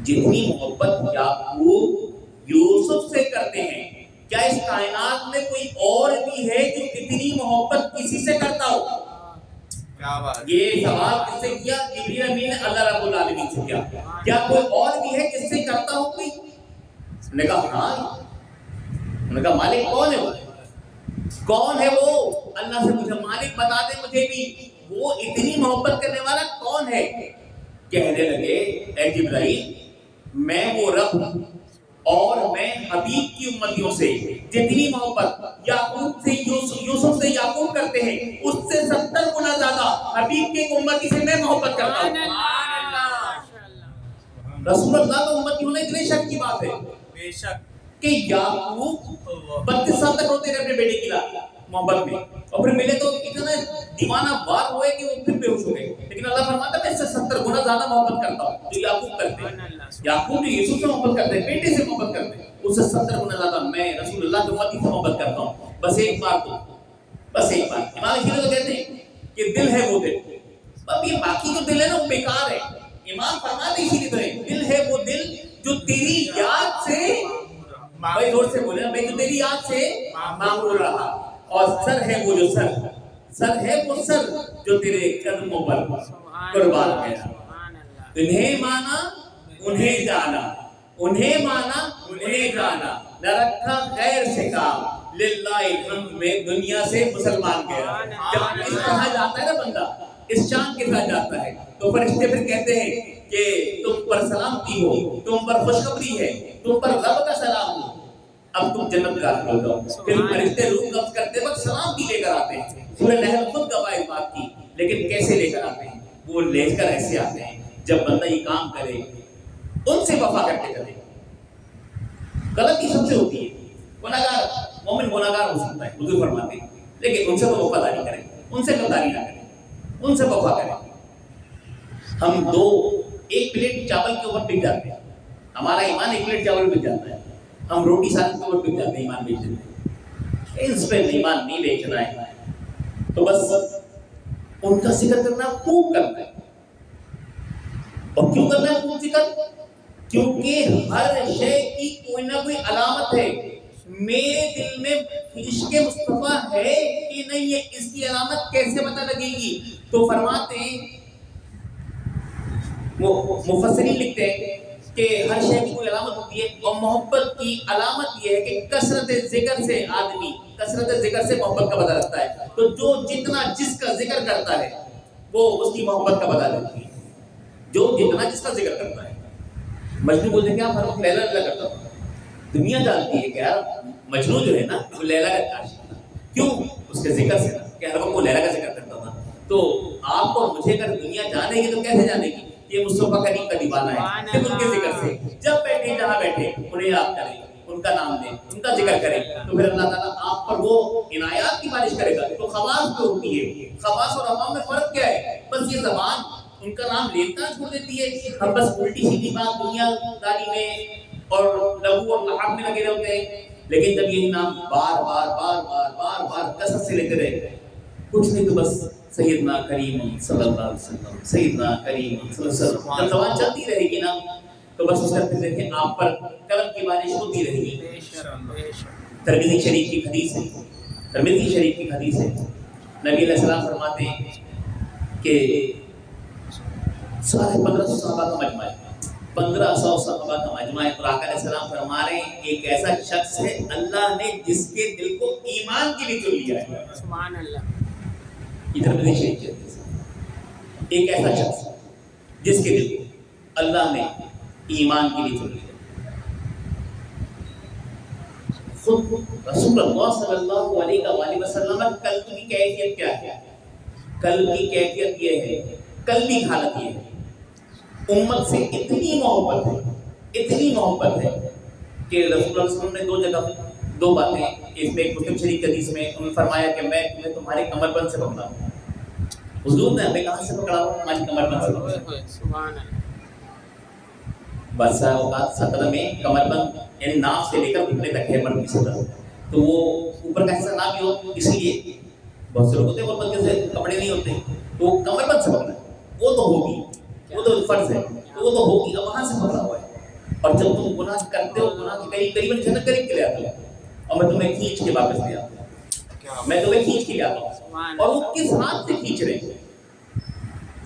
جتنی محبت یعقوب یوسف سے کرتے ہیں، کیا اس کائنات میں کوئی اور بھی ہے جو اتنی محبت کسی سے کرتا ہو؟ یہ سوال کس سے کیا؟ جبریل امین نے اللہ رب العالمین سے کیا. کیا کوئی اور بھی ہے جس سے کرتا ہو کوئی؟ انہوں نے کہا ہاں. انہوں نے کہا مالک کون ہے وہ؟ کون ہے وہ؟ اللہ سے پوچھا مالک بتا دے مجھے بھی، وہ اتنی محبت کرنے والا کون ہے؟ کہنے لگے اے جبرائیل، میں وہ رب ہوں اور میں حبیب کی امتیوں سے جتنی محبت یعقوب سے یوسف سے یعقوب کرتے ہیں، اس سے 70 گنا زیادہ حبیب کے امتی سے میں محبت کرتا ہوں. رسول اللہ کا امتی ہونا اتنے شک کی بات ہے بے شک کہ یعقوب 32 سال تک روتے رہے اپنے بیٹے کی محبت میں، اور پھر ملے تو اتنا دیوانہ وار ہوئے کہ وہ پھر بے ہوش ہو گئے. لیکن اللہ فرماتا ہے میں اس سے 70 گنا زیادہ محبت کرتا ہوں جو یعقوب کرتے ہیں. یعقوب بھی یوسف سے محبت کرتے ہیں، بیٹے سے محبت کرتے ہیں، اس سے 70 گنا زیادہ میں رسول اللہ کی امتی سے محبت کرتا ہوں. بس ایک بار تو، بس ایک بار. امام شیعہ تو کہتے ہیں کہ دل ہے وہ دل، اب یہ باقی جو دل ہے نا وہ بیکار ہے. امام فرماتے اسی لیے تو ہے دل ہے وہ دل جو تیری یاد سے، بھائی زور سے بولے بھائی، جو تیری یاد سے معمول رہا، اور سر ہے وہ جو سر، سر ہے وہ سر جو تیرے قدموں پر قربان گیا. انہیں مانا انہیں جانا، انہیں مانا انہیں جانا، نہ رکھا غیر سے کام، للہ الحمد میں دنیا سے مسلمان گیا. جب اس طرح جاتا ہے نا بندہ، اس شان کے ساتھ جاتا ہے، تو فرشتے پھر کہتے ہیں کہ تم پر سلامتی ہو، تم پر خوشخبری ہے، تم پر رب کا سلام ہو، اب تم جنت داخل ہو جاؤ. پھر فرشتے روح قبض کرتے وقت سلام بھی لے کر آتے ہیں. سورہ نحل خود گواہ اس بات کی، لیکن کیسے لے کر آتے ہیں؟ وہ لے کر ایسے آتے ہیں جب بندہ یہ کام کرے ان سے وفا کرتے کرے. غلطی سب سے ہوتی ہے، گناہگار مومن گناہگار ہو سکتا ہے حضور فرماتے ہیں، لیکن ان سے تو وفاداری کریں، ان سے غداری نہ کریں، ان سے وفا کریں. ہم ایک پلیٹ چاول کے اوپر بک جاتے ہیں، ہمارا ایمان ایک پلیٹ چاول بک جاتا ہے، ہم روٹی سالن کے اوپر بک جاتے ہیں ایمان بیچنے میں. اس پہ ایمان نہیں بیچنا ہے. تو بس ان کا ذکر کرنا خوب کرنا ہے. اور کیوں کرنا ہے خوب ذکر؟ کیونکہ ہر شے کی کوئی نہ کوئی علامت ہے. میرے دل میں عشق مصطفیٰ ہے کہ نہیں ہے، اس کی علامت کیسے پتہ لگے گی؟ تو فرماتے ہیں مفسرین لکھتے ہیں کہ ہر شے کی کوئی علامت ہوتی ہے، اور محبت کی علامت یہ ہے کہ کثرت ذکر سے آدمی کثرت ذکر سے محبت کا پتہ لگتا ہے. تو جو جتنا جس کا ذکر کرتا ہے وہ اس کی محبت کا پتہ لگتی ہے. جو جتنا جس کا ذکر کرتا ہے. مجنون بولتے ہیں کہ آپ ہر وقت لیلا لیلا کرتا ہوں. دنیا جانتی ہے کہ یار مجنون جو ہے نا وہ لیلا کا عاشق تھا. کیوں؟ اس کے ذکر سے کہ ہر وقت وہ لیلا کا ذکر کرتا تھا. تو آپ کو مجھے اگر دنیا جانے گی تو کیسے جانے گی؟ یہ مصطفیٰ کریم کا دیوانہ ہے. صرف ان کے ذکر سے جب بیٹھے جہاں بیٹھے انہیں یاد کریں، ان کا نام لیں، ان کا ذکر کریں، تو پھر اللہ تعالیٰ آپ پر وہ عنایات کی بارش کرے گا. تو خواص جو ہوتی ہے، خواص اور عوام میں فرق کیا ہے؟ بس یہ زبان ان کا نام لیتا چھوڑ دیتی ہے. ہم بس الٹی سیدھی بات دنیا داری میں اور لغو اور لعب میں لگے رہتے ہیں. لیکن جب یہ نام بار بار بار بار بار بار کثرت سے لیتے رہے، کچھ نہیں تو بس سیدنا کریم صلی اللہ علیہ وسلم، سیدنا کریم صلی اللہ علیہ وسلم. جب زبان چلتی رہے گی نا تو بس اس کا پھر دیکھیں آپ پر کرم کی بارش ہوتی رہے گی. ترمذی شریف کی حدیث ہے، ترمذی شریف کی حدیث ہے، نبی علیہ السلام فرماتے ہیں کہ سارے 1500 صحابہ کا مجمع ہے، 1500 صحابہ کا مجمع ہے. تو آقا علیہ السلام فرما رہے ہیں ایک ایسا شخص ہے اللہ نے جس کے دل کو ایمان کے لیے چن لیا ہے. سبحان اللہ. ادھر میں دیکھیے ایک ایسا شخص جس کے دل کو اللہ نے ایمان کے لیے چن لیا. خود رسول اللہ صلی اللہ علیہ وآلہ وسلم قلب کی کیفیت کیا ہے؟ قلب کی کیفیت یہ ہے، قلب کی حالت یہ ہے، امت سے اتنی محبت ہے کہ رسول اللہ صلی اللہ علیہ وسلم نے دو جگہ دو باتیں، اس میں ایک مسلم شریف حدیث میں انہوں نے فرمایا کہ میں تمہیں تمہارے کمر بند سے پکڑا ہوں. حضور نے ہمیں کہاں سے پکڑا ہوں؟ ہماری کمر بند سے پکڑا. سبحان اللہ. بادشاہ اوقات سطر میں کمر بند یعنی ناف سے لے کر گھٹنے تک ہے مرد کی سطر، تو وہ اوپر کا حصہ نہ بھی ہو، اس لیے بہت سے لوگ ہوتے ہیں غربت کے سے کپڑے نہیں ہوتے تو وہ کمر بند سے پکڑا ہے. وہ تو ہوگی، وہ تو فرض ہے، تو وہ تو ہوگی. اب وہاں سے پکڑا ہوا ہے اور جب تم گناہ کرتے ہو، گناہ کے قریب قریب جنت قریب کے لے آتے ہو اور میں تمہیں کھینچ کے واپس لے آتا ہوں، میں تمہیں کھینچ کے لے آتا ہوں. اور وہ کس ہاتھ سے کھینچ رہے ہیں؟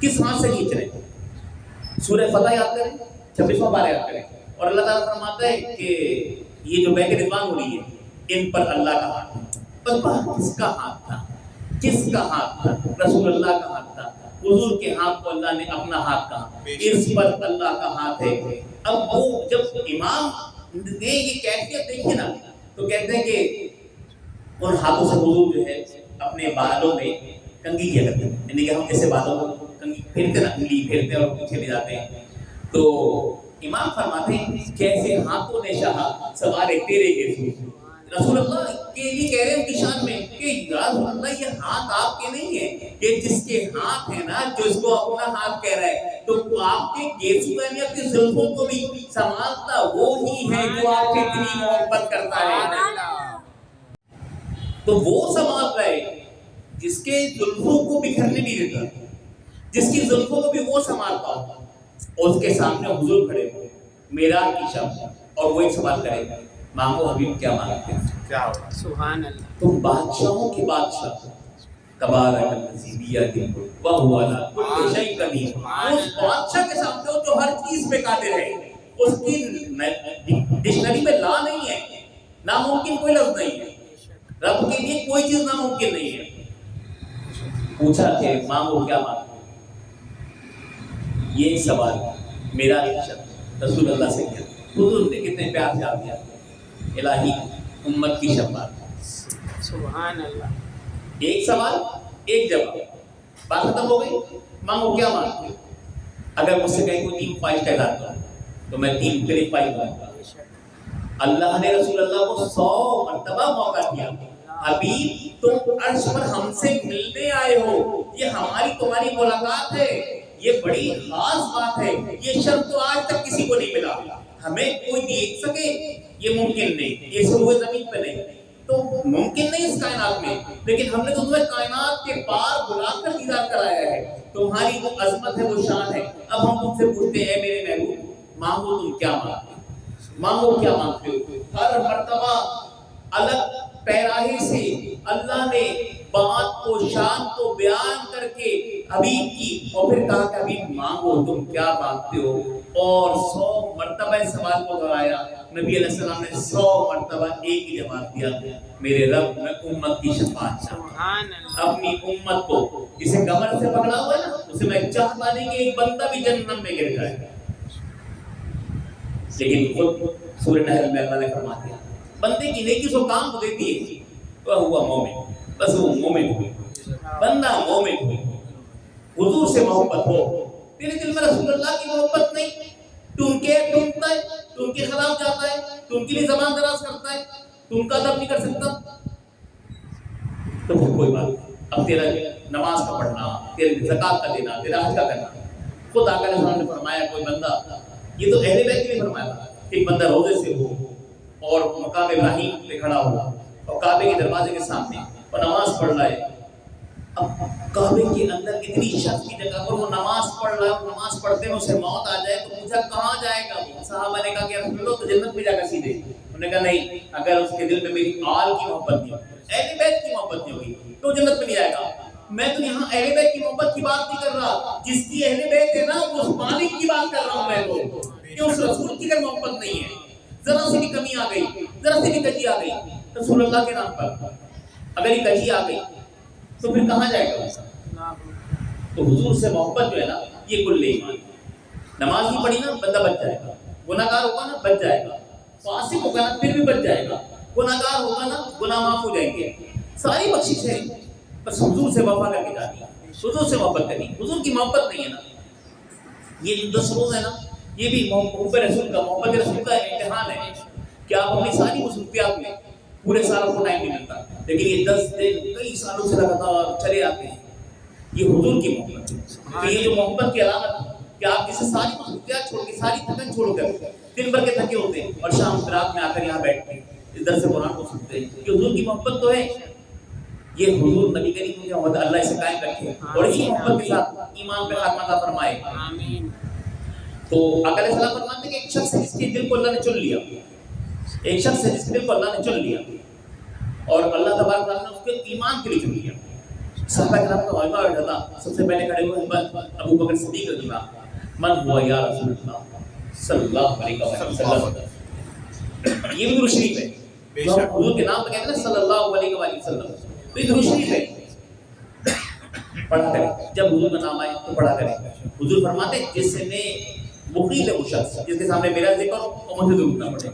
کس ہاتھ سے کھینچ رہے ہیں؟ سورہ فتح یاد کریں، 26واں پارہ یاد کریں. اور اللہ تعالیٰ فرماتا ہے کہ یہ جو بیت رضوان ہو رہی ہے ان پر اللہ کا ہاتھ ہے. بس کس کا ہاتھ تھا؟ کس کا ہاتھ تھا؟ رسول اللہ کا ہاتھ تھا. حضور کے ہاتھ کو اللہ نے اپنا ہاتھ کہا، اس پر اللہ کا ہاتھ ہے. اب وہ جب امام نے یہ کیفیت دیکھی نا تو کہتے ہیں کہ ان ہاتھوں سے حضور جو ہے اپنے بالوں میں کنگھی کیا کرتے ہیں، یعنی کہ ہم جیسے بالوں کو کنگھی پھیرتے نا، انگلی پھیرتے اور پیچھے لے جاتے ہیں. تو امام فرماتے ہیں کیسے ہاتھوں نے شاہا سوارے تیرے کے سو. رسول اللہ کے لیے کہہ رہے ہیں ان کی شان میں کہ یا رسول اللہ یہ ہاتھ آپ کے نہیں ہیں، یہ جس کے ہاتھ ہے نا جو اس کو اپنا ہاتھ کہہ رہا ہے تو آپ کے گیسو یعنی اپنی زلفوں کو بھی سنبھالتا وہی ہے جو آپ سے اتنی محبت کرتا ہے. تو وہ سنبھال رہا ہے جس کے زلفوں کو بکھرنے نہیں دیتا، جس کی زلفوں کو بھی وہ سنبھالتا ہو. اور اس کے سامنے حضور کھڑے ہو معراج کی شب اور وہ ایک سوال کرے مانگو حبیب کیا مانگتے ہیں؟ کیا ہوگا؟ سبحان اللہ. تم بادشاہوں کے بادشاہ تبارک الذی بیدہ وہو علی کل شیء قدیر. اس بادشاہ کے سامنے ہو جو ہر چیز پہ قادر ہے، اس کی ڈکشنری میں لا نہیں ہے، ناممکن کوئی لفظ نہیں ہے. رب کے لیے کوئی چیز ناممکن نہیں ہے. پوچھا کہ مانگو کیا مانگتے؟ یہ ایک سوال میرا شب رسول اللہ سے کیا. حضور نے کتنے پیار سے آپ دیا الہی امت کی شفاعت. سبحان اللہ. ایک سوال ایک جواب، بات ختم ہو گئی. مانگو کیا مانگتے؟ اگر مجھ سے کہیں کوئی 3 خواہش کا اظہار کرو تو میں 3 مختلف خواہش مانگوں گا. اللہ نے رسول اللہ کو 100 مرتبہ موقع دیا، حبیب تم عرش پر ہم سے ملنے آئے ہو، یہ ہماری تمہاری ملاقات ہے، یہ بڑی خاص بات ہے، یہ شرف تو آج تک کسی کو نہیں ملا. ہمیں کوئی دیکھ سکے یہ ممکن نہیں، یہ سب ہوئے زمین پہ نہیں تو ممکن نہیں اس کائنات میں، لیکن ہم نے تو تمہیں کائنات کے پار بلا کر دیدار کرایا ہے. تمہاری وہ عظمت ہے، وہ شان ہے. اب ہم تم سے پوچھتے ہیں میرے محبوب مانگو تم کیا مانگتے ہو؟ مانگو کیا مانگتے ہو؟ ہر مرتبہ الگ پیراہی سے اللہ نے بات کو شان کو بیان کر کے حبیب کی اور پھر کہا کہ حبیب مانگو تم کیا مانگتے ہو. اور 100 مرتبہ اس سوال کو دہرایا. نبی علیہ السلام نے 100 مرتبہ ایک ہی جواب دیا، میرے رب میں امت کی شفاعت چاہتا ہوں. اپنی امت کو جسے کمر سے پکڑا ہوا ہے نا اسے میں چاہتا نہیں کہ ایک بندہ بھی جہنم میں گر جائے. لیکن خود سورہ نحل میں اللہ نے فرما دیا بندے کی نیکی سو کام کو دیتی ہے وہ ہوا مومن. بس وہ مومن ہو، بندہ مومن ہو، حضور سے محبت ہو. تیرے دل میں رسول اللہ کی محبت نہیں، تو ان کے ڈھونڈتا ہے، تو ان کے خلاف جاتا ہے، تو ان کے لیے زبان دراز کرتا ہے، تو ان کا ادب نہیں کر سکتا تو پھر کوئی بات نہیں. اب تیرا نماز کا پڑھنا، تیرے زکات کا دینا، تیرا حج کا کرنا. خود آقا علیہ السلام نے فرمایا کوئی بندہ، یہ تو اہل بیت کے لیے فرمایا تھا، ایک بندہ روزے سے ہو اور مقام ابراہیم پہ کھڑا ہو اور کعبے کے دروازے کے سامنے اور نماز پڑھ رہا ہے. اب کعبے کے اندر اتنی شخص کی جگہ پر وہ نماز پڑھ رہا ہے، نماز پڑھتے ہیں اسے موت آ جائے تو پوچھا کہاں جائے گا وہ؟ صحابہ نے کہا کہ رسول اللہ تو جنت میں جا کر سیدھے. انہوں نے کہا نہیں، اگر اس کے دل میں میری آل کی محبت نہیں ہوگی، اہل بیت کی محبت نہیں ہوگی تو جنت میں نہیں جائے گا. میں تو یہاں اہل بیت کی محبت کی بات نہیں کر رہا، جس کی اہل بیت ہے نا اس مالک کی بات کر رہا ہوں میں تو، کہ اس رسول کی اگر محبت نہیں ہے، ذرا سی بھی کمی آ گئی، ذرا سی بھی کجی آ گئی رسول اللہ کے نام پر، اگر یہ کجی آ گئی تو پھر کہاں جائے گا؟ تو حضور سے محبت جو ہے نا یہ کل ایمان، نماز بھی پڑھی نا بندہ بچ جائے گا، گناہ گار ہوگا نا بچ جائے گا، فاسق ہوگا نا پھر بھی بچ جائے گا، گناہ گار ہوگا نا گناہ معاف ہو جائیں گے، ساری بخشش ہے، بس حضور سے وفا کر کے جانی ہے، حضور سے محبت کرنی، حضور کی محبت نہیں ہے نا، یہ جو 10 روز ہے نا یہ بھی محبت رسول کا، محبت رسول کا امتحان ہے کہ آپ اپنی ساری مصروفیات میں پورے سال کو ٹائم نہیں ملتا، لیکن یہ 10 دن کئی سالوں سے لگاتار چلے آتے ہیں، یہ حضور کی محبت ہے۔ تو یہ جو محبت کی علامت کہ آپ جسے ساری مصروفیات چھوڑ کے ساری تھکن چھوڑ کر دن بھر کے تھکے ہوتے ہیں اور شام رات میں آ کر یہاں بیٹھتے ہیں اس در سے قرآن کو سنتے ہیں، یہ حضور کی محبت تو ہے، یہ حضور نبی کریم کی محبت اللہ اسے قائم رکھے اور اسی محبت کے ساتھ ایمان پہ خاتمہ عطا فرمائے۔ آمین۔ تو آقا علیہ السلام فرماتے ہیں کہ ایک شخص ہے جس کے دل کو اللہ نے چن لیا، ایک شخص ہے جس کے دل کو اللہ نے چن لیا اور اللہ تبارک تعالیٰ نے اس کے ایمان کے لیے چن لیا۔ صحابہ کرام کا معلومہ بیٹھا تھا، سب سے پہلے کھڑے ہوئے ابو بکر صدیق رضی اللہ عنہ، من ہوا یا رسول اللہ صلی اللہ علیہ وسلم، یہ بھی درود شریف ہے، جو حضور کے نام پہ کہتے ہیں صلی اللہ علیہ وسلم، تو یہ درود شریف ہے، پڑھا کریں جب حضور کا نام آئے تو پڑھا کریں۔ حضور فرماتے ہیں جس نے مخیل ہے وہ شخص جس کے سامنے میرا ذکر ہو اور مجھے درود نہ پڑھے،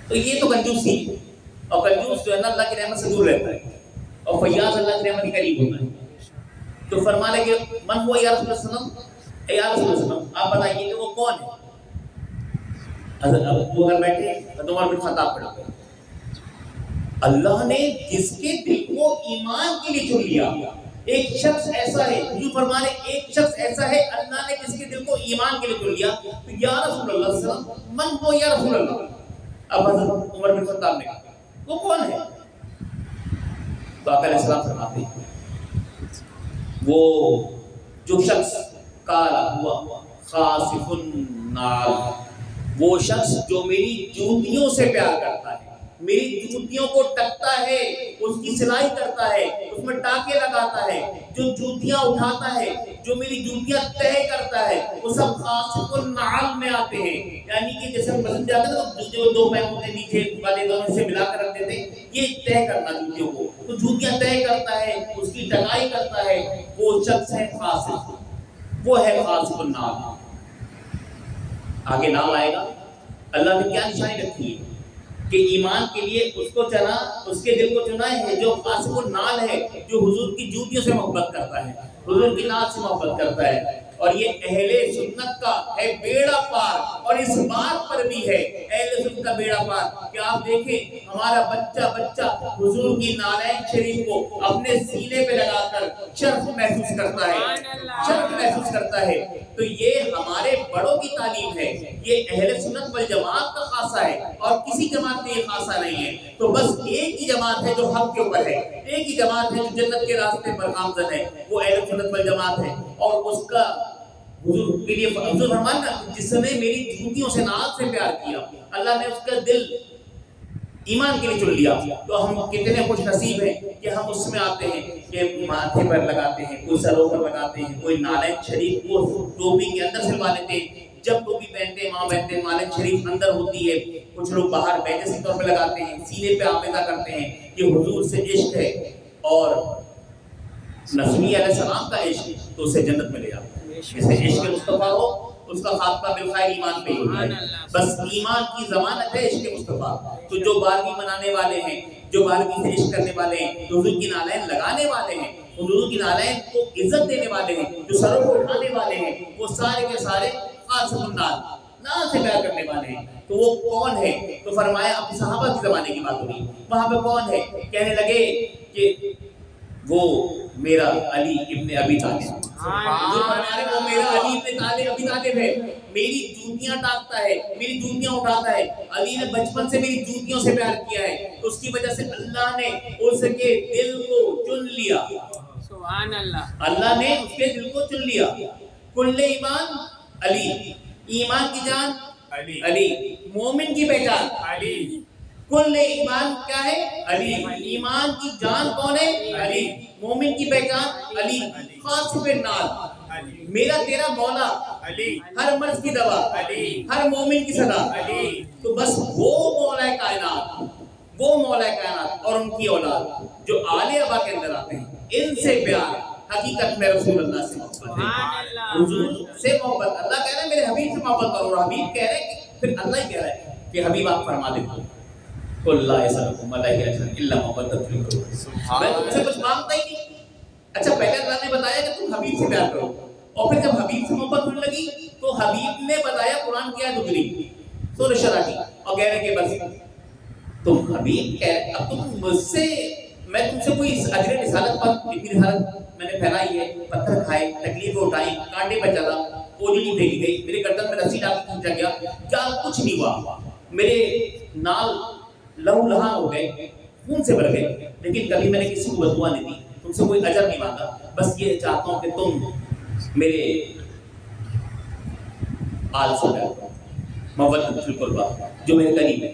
تو یہ تو کنجوسی ہے، اور کنجوس جو ہے نا اللہ کی رحمت سے دور رہتا ہے اور فیاض اللہ کی رحمت کے قریب ہوتا ہے۔ تو فرما لے کہ من ہوا یا رسول اللہ صلی اللہ علیہ وسلم، اے یا رسول اللہ صلی اللہ علیہ وسلم آپ بتائیے کہ وہ کون ہے؟ حضرت وہ اگر بیٹھے حضرت عمر بن خطاب پڑھا، اللہ نے جس کے دل کو ایمان کے لیے چن لیا، ایک شخص ایسا ہے، حضور فرما رہے ایک شخص ایسا ہے اللہ نے جس کے دل کو ایمان کے لیے چن لیا، تو یا رسول اللہ صلی اللہ علیہ وسلم من ہوا یا رسول اللہ، اب حضرت عمر بن خطاب نے کہا وہ کون ہے؟ تو آقا علیہ السلام فرماتے ہیں وہ جو شخص کالا ہوا خاصف النار، وہ شخص جو میری جوتیوں سے پیار کرتا ہے، میری جوتیوں کو ٹکتا ہے، اس کی سلائی کرتا ہے، اس میں ٹاکے لگاتا ہے، جو جوتیاں اٹھاتا ہے، جو میری جوتیاں تہ کرتا ہے، وہ سب خاصف النعال میں آتے ہیں، یعنی کہ جیسے ہم مسجد جاتے ہیں تو جو دو پیر ہوتے ہیں نیچے والے دونوں سے ملا کر رکھ دیتے ہیں، یہ تہ کرنا جوتیوں کو، تو جوتیاں تہ کرتا ہے، اس کی ٹکائی کرتا ہے، وہ شخص ہے خاصف، وہ ہے خاصف النعال۔ آگے نام آئے گا، اللہ نے کیا نشانی رکھی ہے کہ ایمان کے لیے اس کو چنا، اس کے دل کو چنا ہے جو خاصف النعال ہے، جو حضور کی جوتیوں سے محبت کرتا ہے، حضور کی نعت سے محبت کرتا ہے، اور یہ اہل سنت کا ہے بیڑا پار، اور اس بات پر بھی ہے اہل سنت کا بیڑا پار کہ آپ دیکھیں ہمارا بچہ حضور کی نعلین شریف کو اپنے سینے پہ لگا کر شرف محسوس کرتا ہے، شرف محسوس کرتا ہے، تو یہ ہمارے بڑوں کی تعلیم ہے، یہ اہل سنت والجماعت کا خاصہ ہے اور کسی جماعت میں یہ خاصہ نہیں ہے، تو بس ایک ہی جماعت ہے جو حق کے اوپر ہے، ایک ہی جماعت ہے جو جنت کے راستے پر گامزن ہے، وہ اہل سنت والجماعت ہے، اور اس کا حضور کے لیے حضور فرمانا جس نے میری جوتیوں سے نعت سے پیار کیا، اللہ نے اس کا دل ایمان کے لیے چن لیا، تو ہم کتنے خوش نصیب ہیں کہ ہم اس میں آتے ہیں کہ ماتھے پر لگاتے ہیں، کوئی سروں پر لگاتے ہیں، کوئی نعلین شریف وہ ٹوپی کے اندر سلوا لیتے ہیں، جب ٹوپی پہنتے ہیں ماں پہنتے ہیں نعلین شریف اندر ہوتی ہے، کچھ لوگ باہر بیجے کے طور پہ لگاتے ہیں، سینے پہ آمیزہ کرتے ہیں، یہ حضور سے عشق ہے، اور نبی علیہ السلام کا عشق تو اسے جنت میں لے جاتا ہے، جسے عشق مصطفیٰ ہو اس کا خاتمہ بالخیر ایمان پہ ہی ہوتا ہے، بس ایمان کی ضمانت ہے عشق مصطفیٰ، تو جو بارگی منانے والے ہیں، جو بارگی سے عشق کرنے والے ہیں، جو حضور کی نعلین لگانے والے ہیں، حضور کی نعلین کو عزت دینے والے ہیں، جو سروں کو اٹھانے والے ہیں، وہ سارے کے سارے خاصف النعال نعت سے پیار کرنے والے ہیں، تو وہ کون ہے؟ تو فرمایا اپنے صحابہ کے زمانے کی بات ہوئی، وہاں پہ کون ہے؟ کہنے لگے کہ وہ میرا علی ابن ابی طالب، جو فرمانے وہ میرا علی ابن ابی طالب ہے، میری جوتیاں ٹانکتا ہے، میری جوتیاں اٹھاتا ہے، علی نے بچپن سے میری جوتیوں سے پیار کیا ہے، تو اس کی وجہ سے اللہ نے اس کے دل کو چن لیا، سبحان اللہ، اللہ نے اس کے دل کو چن لیا، کل ایمان علی، ایمان کی جان علی، مومن کی پہچان علی، کل ایمان کیا ہے؟ علی. ایمان کی جان کون ہے؟ علی. مومن کی پہچان علی. خاص پہ نال میرا تیرا مولا علی. ہر مرض کی دوا علی. ہر مومن کی صدا علی. تو بس وہ مولا کائنات، وہ مولا کائنات اور ان کی اولاد جو آل ابا کے اندر آتے ہیں، ان سے پیار حقیقت میں رسول اللہ سے محبت ہے. حضور سے محبت. اللہ کہہ رہا ہے میرے حبیب سے محبت کرو، اور حبیب کہہ رہے ہیں پھر اللہ ہی کہہ رہا ہے کہ حبیب آپ فرما دیں قل لا اسألکم علیہ اجرا الا مودۃ فی القربى. میں تم سے کچھ مانگتا ہی نہیں. اچھا پہلے اللہ نے بتایا کہ تم حبیب سے پیار کرو، اور پھر جب حبیب سے محبت ہونے لگی تو حبیب نے بتایا قرآن کی آیت اتری سورہ شرح کی، اور کہہ رہے کہ بس تم حبیب کہہ، اب تم مجھ سے، میں تم سے کوئی اجر رسالت پر اتنی رسالت میں نے پھیلائی ہے، پتھر کھائے، تکلیفیں اٹھائی، کانٹے پہ چلا، اوجڑی پھینکی گئی، میرے گردن میں رسی ڈال کے کھینچا گیا، کیا کچھ نہیں ہوا، میرے نال لہو لہان ہو گئے، خون سے بھر گئے، لیکن کبھی میں نے کسی کو بددعا نہیں دی، تم سے کوئی اجر نہیں مانگا، بس یہ چاہتا ہوں کہ تم میرے آل سے پیار کرو، مودۃ فی القربى، جو میرے قریب ہے.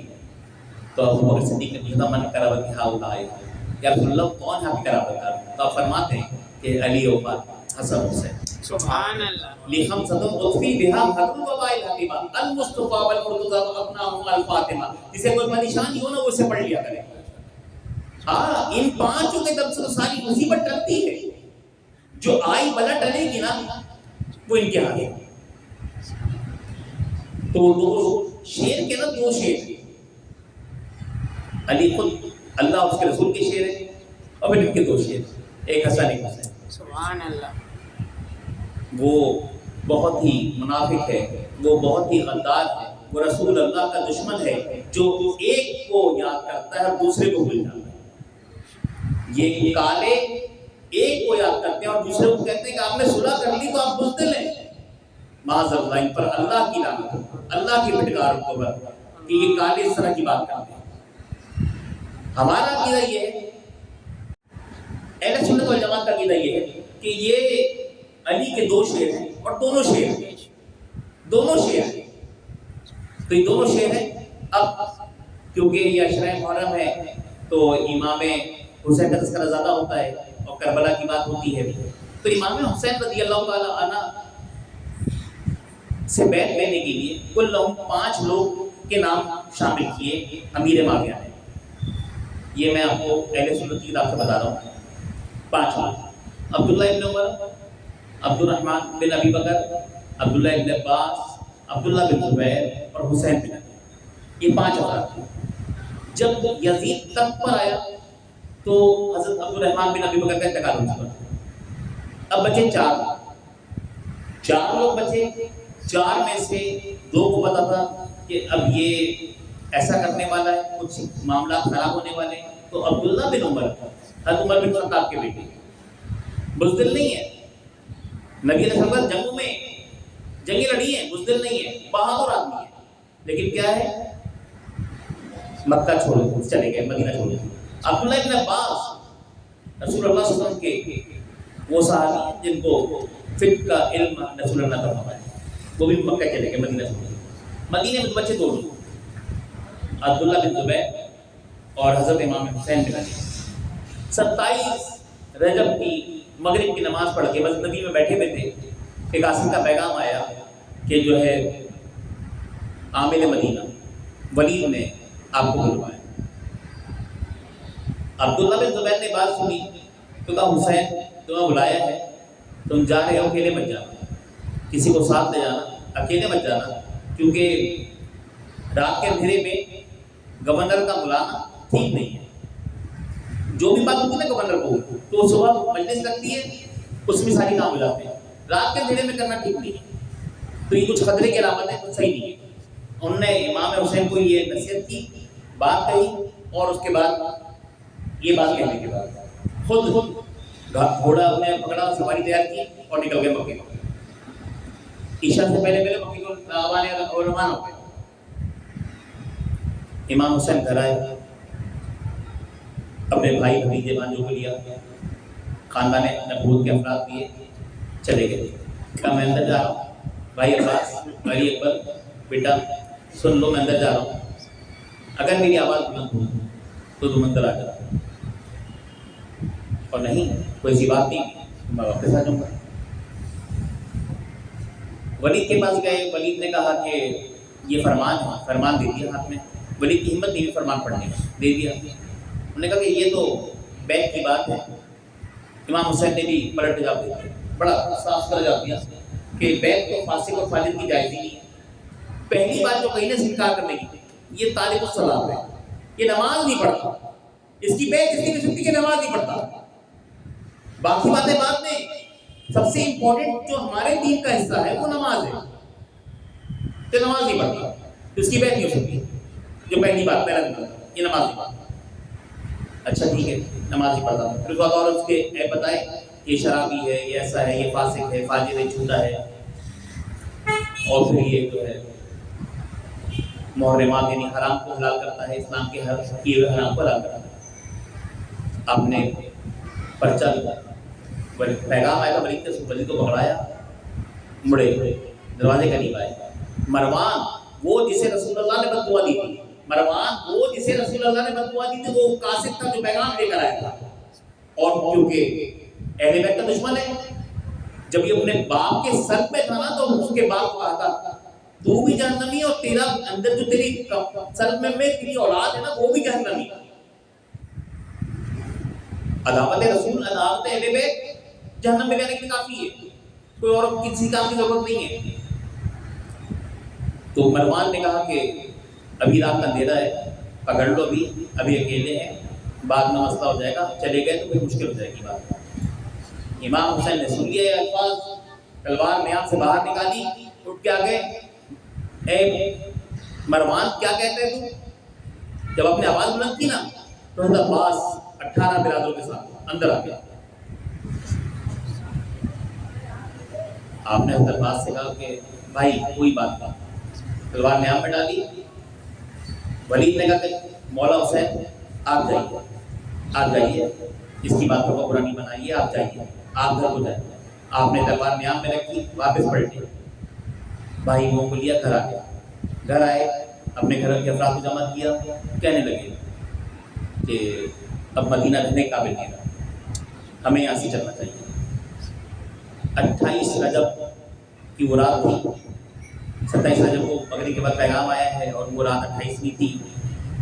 تو ابو بکر صدیق نے پوچھا من قرابت ہؤلاء، یا رسول اللہ کون ہے آپ کی قرابت دار؟ تو آپ فرماتے ہیں کہ علی و حسن حسین. سبحان اللہ. لخمسۃ اطفی بها حق الوباء الحتیمہ المصطفى والمرتضی وابناهم الفاطمہ. جسے کوئی پریشانی ہو نا وہ اسے پڑھ لیا کرے. ہاں ان پانچوں کے دم سے تو ساری مصیبت ٹلتی ہے. جو آئی بلا ٹلے گی نا وہ ان کے آگے. تو دو شیر کے نا دو شیر، علی خود اللہ اس کے رسول کے شیر ہے، اور پھر ان کے دو شیر، ایک حسن ایک حسین. سبحان اللہ. وہ بہت ہی منافق ہے، وہ بہت ہی غدار ہے، وہ رسول اللہ کا دشمن ہے جو ایک کو یاد کرتا ہے اور دوسرے کو بھول جاتا ہے. یہ کالے ایک کو یاد کرتے ہیں اور دوسرے کو کہتے ہیں کہ آپ نے صلح کر لی تو آپ بزدل ہیں. معاذ اللہ، ان پر اللہ کی لعنت، اللہ کی پھٹکار کو پر کہ یہ کالے اس طرح کی بات کرتے ہیں. ہمارا عقیدہ یہ ہے، اہل سنت والجماعت کا عقیدہ یہ ہے کہ یہ علی کے دو شیر ہیں اور دونوں شیر ہیں، دونوں شیر ہیں. تو یہ دونوں شیر ہیں. اب کیونکہ یہ عشرہ محرم ہے تو امام حسین کا تذکرہ زیادہ ہوتا ہے اور کربلا کی بات ہوتی ہے، تو امام حسین رضی اللہ تعالی عنہ سے بیعت لینے کے لیے کل 5 لوگ کے نام شامل کیے امیر معاویہ نے. یہ میں آپ کو اہل سنت کی کتاب سے بتا رہا ہوں. 5 لوگ: عبداللہ ابن عمر، عبد الرحمن بن ابی بکر، عبداللہ ابن عباس، عبداللہ بن زبیر اور حسین بن علی. یہ 5 افراد تھے. جب یزید تخت پر آیا تو حضرت عبد الرحمن بن ابی بکر کا انتقال ہو چکا. اب بچے 4 لوگ بچے. 4 میں سے 2 کو پتا تھا کہ اب یہ ایسا کرنے والا ہے، کچھ معاملات خراب ہونے والے ہیں. تو عبداللہ بن عمر، حضرت عمر بن خطاب کے بیٹے، بزدل نہیں ہے، نبی علیہ السلام جنگوں میں جنگیں لڑی ہیں، بزدل نہیں ہے، بہادر آدمی ہے. لیکن کیا ہے، مکہ چھوڑ چلے گئے، مدینہ چھوڑ گئے. عبداللہ ابن عباس رسول اللہ صلی اللہ علیہ وسلم کے وہ صحابی جن کو فقہ کا علم رسول اللہ کا فرمایا، وہ بھی مکہ چلے گئے، مدینہ چھوڑ گئے. مدینہ میں بچے 2 لوگ، عبداللہ بن زبیر اور حضرت امام حسین بن علی. 27 رجب کی مغرب کی نماز پڑھ کے بس نبی میں بیٹھے ہوئے تھے کہ قاسم کا پیغام آیا کہ جو ہے عامل مدینہ ولید نے آپ کو بلوایا. عبداللہ بن زبیر نے بات سنی تو کہا حسین تمہیں بلایا ہے، تم جا رہے ہو، اکیلے مت جانا، کسی کو ساتھ لے جانا، اکیلے مت جانا، کیونکہ رات کے اندھیرے میں گورنر کا بلانا ٹھیک نہیں ہے. جو بھی بات ہوتی ہے نا گورنر کو تو صبح مجلس لگتی ہے، اس میں ساری کام ہو جاتے ہیں، رات کے اندھیرے میں کرنا ٹھیک نہیں ہے. تو یہ کچھ خطرے کی علامت ہے، کچھ صحیح نہیں ہے. انہوں نے امام حسین کو یہ نصیحت کی، بات کہی، اور اس کے بعد یہ بات کہنے کے بعد خود گھوڑا اپنے پکڑا، سواری تیار کی اور نکل گئے مکے کو. عشاء سے پہلے مکے کو روانہ ہو گئے. امام حسین گھر آئے، اپنے بھائی بھتیجے بھانجوں کو لیا، خاندان نبوت کے افراد دیے، چلے گئے. کہا میں اندر جا رہا ہوں، بھائی عباس، بھائی اکبر، بیٹا سن لو میں اندر جا رہا ہوں. اگر میری آواز بلند ہو تو تم اندر آ جاؤ، اور نہیں کوئی سی بات نہیں میں واپس آ جاؤں گا۔ ولید کے پاس گئے، ولید نے کہا کہ یہ فرمان ہے، فرمان دے دیا ہاتھ میں۔ ولید کی ہمت نہیں ہوئی فرمان پڑھنے کا، دے دیا۔ انہوں نے کہا کہ یہ تو بیت کی بات ہے۔ امام حسین نے بھی پلٹ کے جواب دیا، بڑا صاف طرح جواب دیا کہ بیت تو فاسق اور فاجر کی جائز ہی نہیں ہے۔ پہلی بات جو کہنے سے انکار کرنے کی، یہ تارک الصلاۃ ہے، یہ نماز نہیں پڑھتا، اس کی بیت اس کی نہیں سکتی کہ نماز نہیں پڑھتا۔ باقی باتیں بعد میں، سب سے امپورٹنٹ جو ہمارے دین کا حصہ ہے وہ نماز ہے، تو نماز نہیں پڑھتا تو اس کی بیعت نہیں ہو سکتی۔ جو پہلی بات پہلا دن یہ نماز نہیں پڑھتا، اچھا ٹھیک ہے نماز نہیں پڑھتا، پھر اس بات اور اس کے عیب بتائے، یہ شرابی ہے، یہ ایسا ہے، یہ فاسق ہے، فاجر ہے، جھوٹا ہے، اور پھر یہ جو ہے محرمات یعنی حرام کو حلال کرتا ہے، اسلام کے ہر کیے ہوئے حرام کو حلال کرتا ہے۔ آپ نے پرچہ پیغام آیا تھا ولید کے، ولید کو پکڑایا، مڑے دروازے کے قریب آئے۔ مروان وہ جسے رسول اللہ نے بد دعا دی تھی، مروان وہ جسے رسول اللہ نے بد دعا دی تھی، وہ قاصد تھا جو پیغام لے کر آیا تھا، اور کیونکہ اہل بیت کا دشمن ہے، جب یہ اپنے باپ کے سر پہ تھا نا تو اس کے باپ کو کہا تھا تو بھی جہنمی ہے، اور تیرا اندر جو تیری سر میں تیری اولاد ہے نا وہ بھی جہنمی۔ عداوت رسول، عداوت اہل بیت جہنم میں جانے کے لیے کافی ہے، کوئی اور کسی کام کی ضرورت نہیں ہے۔ تو مروان نے کہا کہ ابھی رات کا اندھیرا ہے، پکڑ لو، ابھی اکیلے ہیں، بعد میں مسئلہ ہو جائے گا، چلے گئے تو پھر مشکل ہو جائے گی بات۔ امام حسین نے سن لیا یہ الفاظ، تلوار میان سے باہر نکالی، اٹھ کے آگے، اے مروان کیا کہتے ہیں تو؟ جب اپنے آواز بلند کی نا تو حضرت عباس 18 برادروں کے ساتھ اندر آ گیا۔ آپ نے حضرت عباس سے کہا کہ بھائی کوئی بات نہیں، تلوار نیام میں ڈالی۔ ولید نے کہا کہ مولا حسین آپ جائیے، آپ جائیے، اس کی بات کو برا نہیں بنائیے، آپ جائیے، آپ گھر کو جائیں۔ آپ نے تلوار نیام میں رکھی، واپس پلٹے، بھائی منہ کو لیا، گھر آ گیا۔ گھر آئے، اپنے گھر کے افراد کو جمع کیا، کہنے لگے کہ اب مدینہ رہنے کے قابل نہیں رہا، ہمیں یہاں سے چلنا چاہیے۔ 28 رجب کی وہ رات تھی، 27 رجب کو مغرب کے بعد پیغام آیا ہے، اور وہ رات 28ویں تھی۔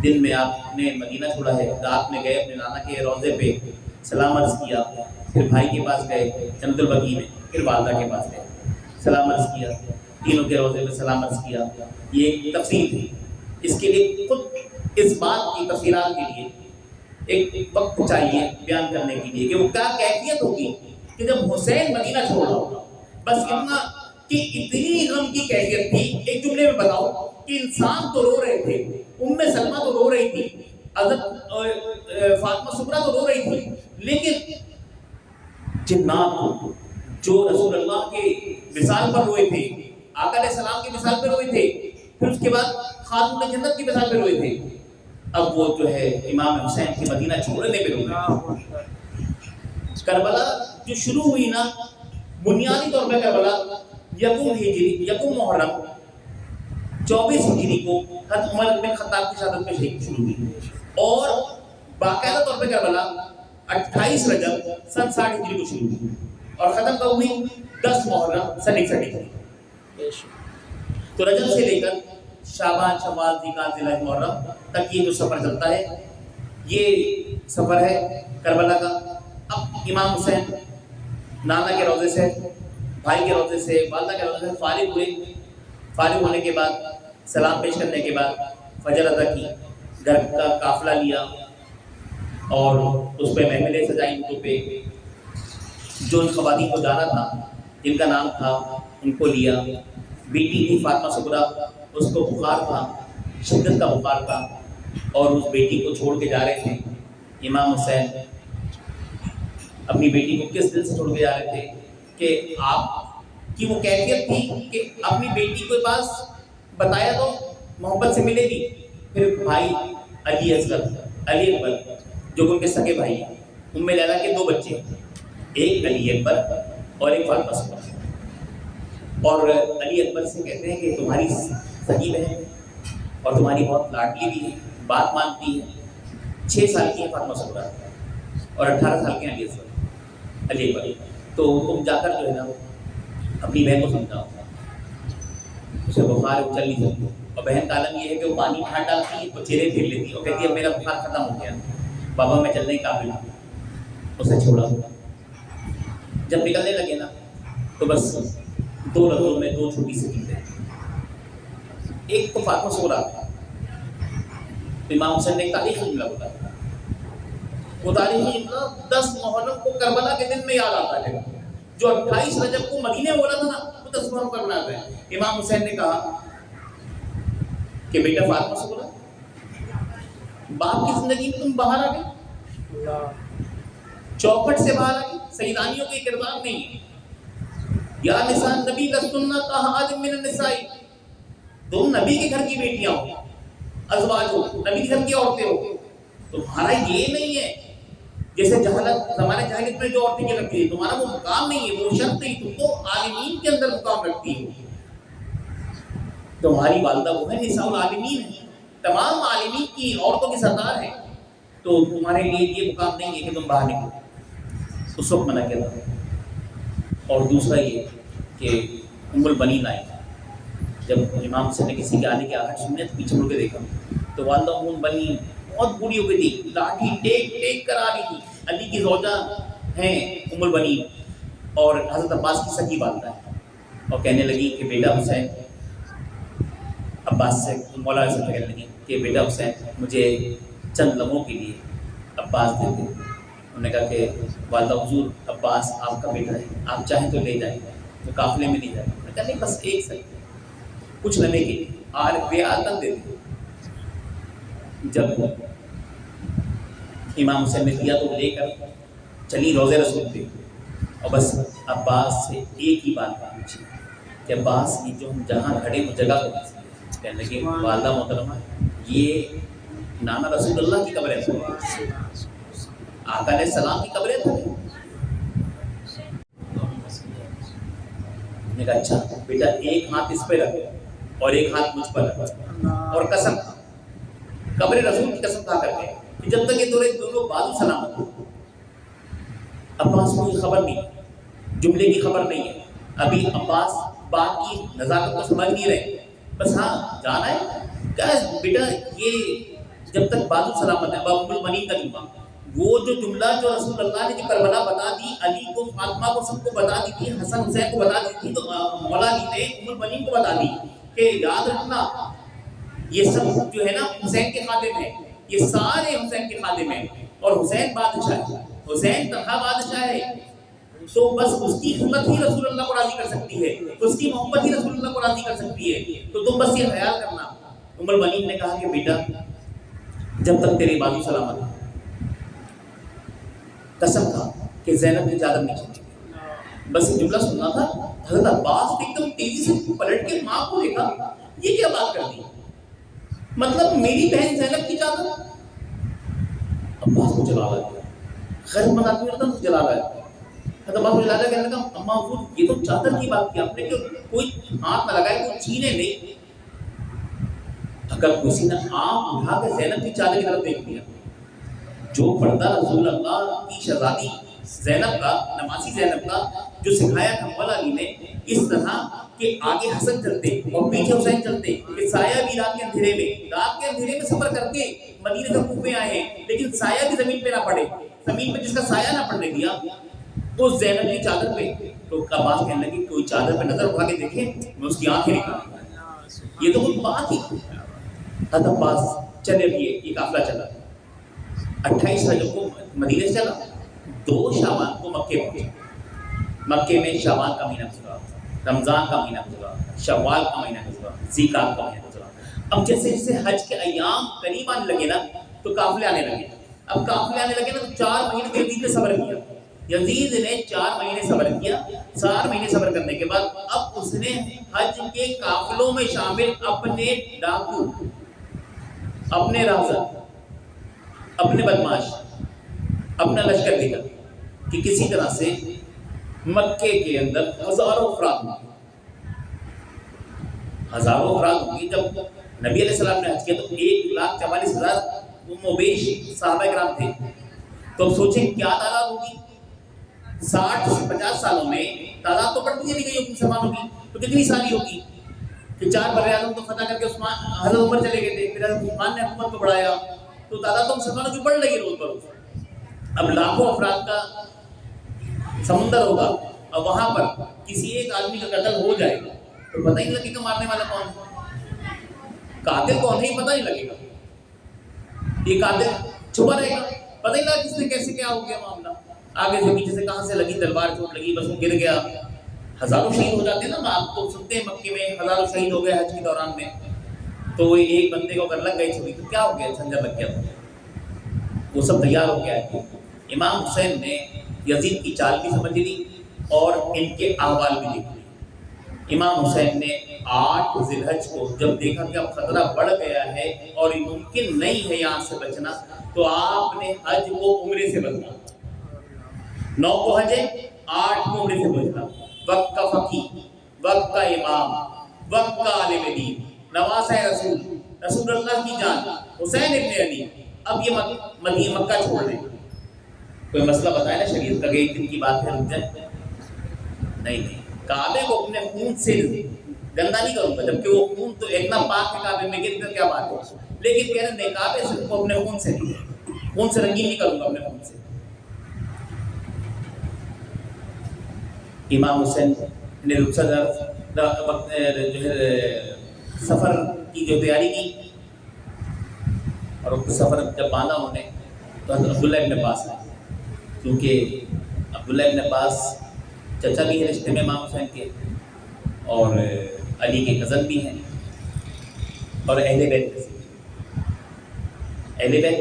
دن میں آپ نے مدینہ چھوڑا ہے، رات میں گئے اپنے نانا کے روضے پہ سلام عرض کیا، پھر بھائی کے پاس گئے جنت البقیع میں، پھر والدہ کے پاس گئے سلام عرض کیا، تینوں کے روضے پہ سلام عرض کیا۔ یہ ایک تفصیل تھی، اس کے لیے خود اس بات کی تفصیلات کے لیے ایک وقت چاہیے بیان کرنے کے لیے کہ وہ کیا کیفیت ہوگی کہ جب حسین مدینہ چھوڑ رہا ہوگا۔ بس اتنا کہ اتنی غم کی کیفیت تھی۔ ایک جملے میں بتاؤ کہ انسان تو رو رہے تھے، سلمہ تو رو رہی تھی، حضرت فاطمہ سغریٰ تو رو رہی تھی، لیکن جنات جو رسول اللہ کے وصال پر روئے تھے، آقا علیہ السلام کے وصال پر روئے تھے، پھر اس کے بعد خاتون جنت کے وصال پر روئے تھے، اب وہ جو ہے امام حسین کے مدینہ چھوڑنے پہ رو رہے ہیں۔ کربلا جو شروع ہوئی نا، بنیادی طور پہ کربلا یکم محرم 24 ہجری کو حضرت عمر بن خطاب کی شہادت میں شروع ہوئی، اور باقاعدہ طور پہ کربلا 28 رجب سن 60 ہجری کو شروع ہوئی، اور ختم کب ہوئی؟ 10 محرم سن 61 ہجری۔ تو رجب سے لے کر شعبان، شوال، ذوالقعدہ، ذی الحجہ، محرم تک یہ جو سفر چلتا ہے، یہ سفر ہے کربلا کا۔ اب امام حسین نانا کے روضے سے، بھائی کے روضے سے، والدہ کے روضے سے فارغ ہوئے۔ فارغ ہونے کے بعد سلام پیش کرنے کے بعد فجر ادا کی، گھر کا قافلہ لیا اور اس پہ محملیں سجائی، ان پہ جو ان خواتین کو جانا تھا، جن کا نام تھا، ان کو لیا۔ بیٹی تھی فاطمہ سغریٰ، اس کو بخار تھا، شدت کا بخار تھا، اور اس بیٹی کو چھوڑ کے جا رہے تھے۔ امام حسین اپنی بیٹی کو کس دل سے چھوڑ کے جا رہے تھے کہ آپ کی وہ کیفیت تھی کہ اپنی بیٹی کے پاس بتایا تو محبت سے ملے گی۔ پھر بھائی علی اصغر، علی اکبر جو ان کے سگے بھائی ہیں، ام لیلا کے 2 بچے، ایک علی اکبر اور ایک فاطمہ سغریٰ، اور علی اکبر سے کہتے ہیں کہ تمہاری سگی بہن اور تمہاری بہت لاڈلی بھی ہے، بات مانتی ہے. 6 سال کی ہے فاطمہ صغریٰ اور 18 سال کے علی اصغر علی اکبر. تو تم جا کر جو ہے نا اپنی بہن کو سمجھاؤ, اسے بخار ہے, چل نہیں سکتی. اور بہن کا عالم یہ ہے کہ وہ پانی ٹھار ڈالتی ہے, وہ چہرے پھیر لیتی ہے اور کہتی ہے اب میرا بخار ختم ہو گیا, بابا میں چلنے کے قابل ہوں. اسے چھوڑا. جب نکلنے لگے نا تو بس 2 لفظوں میں 2 چھوٹی سی چیزیں. ایک تو فاطمہ صغریٰ, امام حسین نے ایک تاریخی جملہ بتایا. وہ تاریخی جملہ 10 محرم کو کربلا کے دن میں یاد آتا ہے. جو 28 رجب کو مدینے بولا تھا نا وہ 10 محرم کربلا آتا ہے. امام حسین نے کہا کہ بیٹا فاطمہ صغریٰ, باپ کی زندگی میں تم باہر آ گئے, چوکھٹ سے باہر آ گئے. سیدانیوں کے کردار نہیں ہے. یا نساء نبی لستن کاحد من النساء, تم نبی کے گھر کی بیٹیاں ہو, ازواج ہو, نبی کے گھر کی عورتیں ہو. تمہارا یہ نہیں ہے جیسے جہالت زمانے جاہلیت میں جو عورتیں رکھتی ہے, تمہارا وہ مقام نہیں ہے, وہ شرط نہیں. تم تو عالمین کے اندر مقام رکھتی ہو. تمہاری والدہ وہ ہے نساء العالمین ہے, تمام عالمین کی عورتوں کی سردار ہے. تو تمہارے لیے یہ مقام نہیں ہے کہ تم باہر نکلو. اس وقت منع کیا تھا. اور دوسرا یہ کہ ام البنین آئی. جب امام حسین نے کسی کے آنے کی آہٹ سنی تو پیچھے مڑ کے دیکھا تو والدہ ام البنین بہت بوڑھی ہو گئی تھی, لاٹھی ٹیک کر آ رہی تھی. علی کی زوجہ ہیں ام البنین اور حضرت عباس کی سکی والدہ ہے. اور کہنے لگی کہ بیٹا حسین, عباس سے مولا سے کہنے لگی کہ بیٹا حسین مجھے چند لمحوں کے لیے عباس دے دیں. انہوں نے کہا کہ والدہ حضور عباس آپ کا بیٹا ہے, آپ چاہیں تو لے جائیں, تو قافلے میں نہیں جائیں. انہوں نے کہا نہیں بس ایک سیکنڈ, کچھ لمحے کے آتن دے دیں. جب امام حسین نے دیا تو لے کر چلی روضے رسول پہ, اور بس عباس سے ایک ہی بات پوچھی کہ عباس یہ جو ہم جہاں کھڑے وہ جگہ کو کہنے لگے والدہ محترمہ یہ نانا رسول اللہ کی قبر ہے, آقا علیہ السلام کی قبر ہے. نے کہا اچھا بیٹا ایک ہاتھ اس پہ رکھ اور ایک ہاتھ مجھ پر رکھ, اور قسم قبر رسول کی قسم کھا کر کے کہ جب تک یہ دونوں بازو سلامت ہو. عباس کو یہ خبر نہیں, جملے کی خبر نہیں ہے. ابھی عباس بات کی نزاکت کو سمجھ نہیں رہے, بس ہاں جانا ہے. کیا بیٹا یہ جب تک بازو سلامت ہے. اب ام البنین کا جملہ, وہ جو جملہ جو رسول اللہ نے جو کربلا بتا دی, علی کو فاطمہ کو سب کو بتا دی تھی, حسن حسین کو بتا دی تھی, تو مولا علی نے ام البنین کو بتا دی کہ یاد رکھنا یہ سب جو ہے نا حسین کے خادم ہیں, یہ سارے حسین کے خادم ہیں, اور حسین بادشاہ ہے, حسین تنہا بادشاہ ہے. تو بس اس کی خدمت ہی رسول اللہ کو راضی کر سکتی ہے, اس کی محبت ہی رسول اللہ کو راضی کر سکتی ہے. تو تم بس یہ خیال کرنا. ام البنین نے کہا کہ بیٹا جب تک تیری بازو سلامت ہے, قسم کھا کہ زینب کی چادر نہیں چھوڑی. بس یہ جملہ سننا تھا. حضرت عباس ایک دم تیزی سے پلٹ کے ماں کو دیکھا, یہ کیا بات کر دی, مطلب میری بہن زینب کی چادر. عباس کو جلا گیا, غیر مند آدمی ہوتا ہے جلا گیا. حضرت عباس کو جلا گیا, کہنے لگا اماں حضور یہ تو چادر کی بات کی آپ نے, کہ کوئی ہاتھ نہ لگائے, کوئی چھینے نہیں. اگر کسی نے آنکھ اٹھا کے زینب کی چادر کی طرف دیکھ دیا, جو پردہ رسول اللہ کی شہزادی زینب کا, نمازی زینب کا جو سکھایا تھا مولا علی نے, اس طرح کہ آگے حسن چلتے اور پیچھے حسین چلتے, کہ سایہ بھی رات کے اندھیرے میں سفر کر کے مدینے سے کوفے آئے ہیں, لیکن سایہ بھی زمین پہ نہ پڑے, زمین پہ جس کا سایہ نہ پڑنے دیا تو زینب کی چادر پہ. تو عباس کہنے لگے کوئی چادر پہ نظر اٹھا کے دیکھے, میں اس کی آنکھیں نکالوں. یہ تو کوئی بات ہی. حضرت عباس چلے بھی, یہ قافلہ چلا 28 رجب کو مدینے سے چلا, 2 شعبان کو مکے پہنچا. مکے میں شعبان کا مہینہ گزرا, رمضان کا مہینہ گزرا, شوال کا مہینہ گزرا, ذیقعدہ کا مہینہ گزرا. اب جیسے جیسے حج کے ایام قریب آنے لگے نا تو قافلے آنے لگے. اب قافلے آنے لگے نا تو 4 مہینے یزید نے صبر کیا. یزید نے 4 مہینے صبر کیا. 4 مہینے صبر کرنے کے بعد اب اس نے حج کے قافلوں میں شامل اپنے ڈاکو, اپنے رازہ, اپنے بدماش, اپنا لشکر بھیجا کہ کسی طرح سے مکے کے اندر ہزاروں افراد ہوں گے. جب نبی علیہ السلام نے حج کیا تو 1,44,000 مویش صحابہ کرام تھے. تو اب سوچیں کیا تعداد ہوگی. 60 سے 50 سالوں میں تعداد تو بڑھتی چلی گئی ہوگی مسلمانوں کی. تو کتنی ساری ہوگی کہ 4 بر اعظم تو فتح کر کے عثمان حضرت عمر چلے گئے تھے, پھر حضرت عثمان نے حکومت کو بڑھایا, تو تعداد تو مسلمانوں کی بڑھ رہی ہے روز بروز. اب لاکھوں افراد کا سمندر ہوگا, اور وہاں پر کسی ایک آدمی کا قتل ہو جائے گا تو پتہ ہی نہیں لگے گا مارنے والا کون ہے, قاتل کون ہے یہ پتہ نہیں لگے گا. یہ قاتل چھپا رہے گا, پتہ ہی لگا کس نے کیسے کیا ہو گیا معاملہ, آگے سے پیچھے سے کہاں سے لگی تلوار چوٹ لگی, بس وہ گر گیا. ہزاروں شہید ہو جاتے ہیں نا, آپ تو سنتے ہیں مکے میں ہزاروں شہید ہو گئے حج کے دوران میں. تو وہ ایک بندے کو اگر لگ گئی چھری تو کیا ہو گیا, جھنجر لگ گیا, وہ سب تیار ہو گیا ہے. امام حسین نے یزید کی چال بھی سمجھ لی اور ان کے احوال بھی دیکھ لیے. امام حسین نے 8 ذی الحج کو جب دیکھا کہ اب خطرہ بڑھ گیا ہے اور یہ ممکن نہیں ہے یہاں سے بچنا, تو آپ نے حج کو عمرے سے بدلا. 9 کو حج ہے, 8 کو عمرے سے بدلا. وقت کا فقیہ, وقت کا امام, وقت کا عالم دین, نواسہ رسول, رسول اللہ کی جان حسین ابن علی, اب یہ مدینہ مکہ چھوڑ دیں. کوئی مسئلہ بتائے نا شریعت کا کہ ایک دن کی بات ہے رک جائے, نہیں. کعبے کو اپنے خون سے گندا نہیں کروں گا, جبکہ وہ خون تو اتنا پاک ہے کعبے میں گر کر کیا بات ہے, لیکن کہہ رہے نہیں کعبے سے کو اپنے خون سے رنگین نہیں کروں گا اپنے خون سے. امام حسین نے جو ہے سفر کی جو تیاری کی, اور سفر جب باندھا انہوں نے تو حضرت عبداللہ ابن عباس آئے, کیونکہ عبداللہ ابن عباس چچا بھی ہے رشتے میں امام حسین کے, اور علی کے کزن بھی ہیں, اور اہل بیت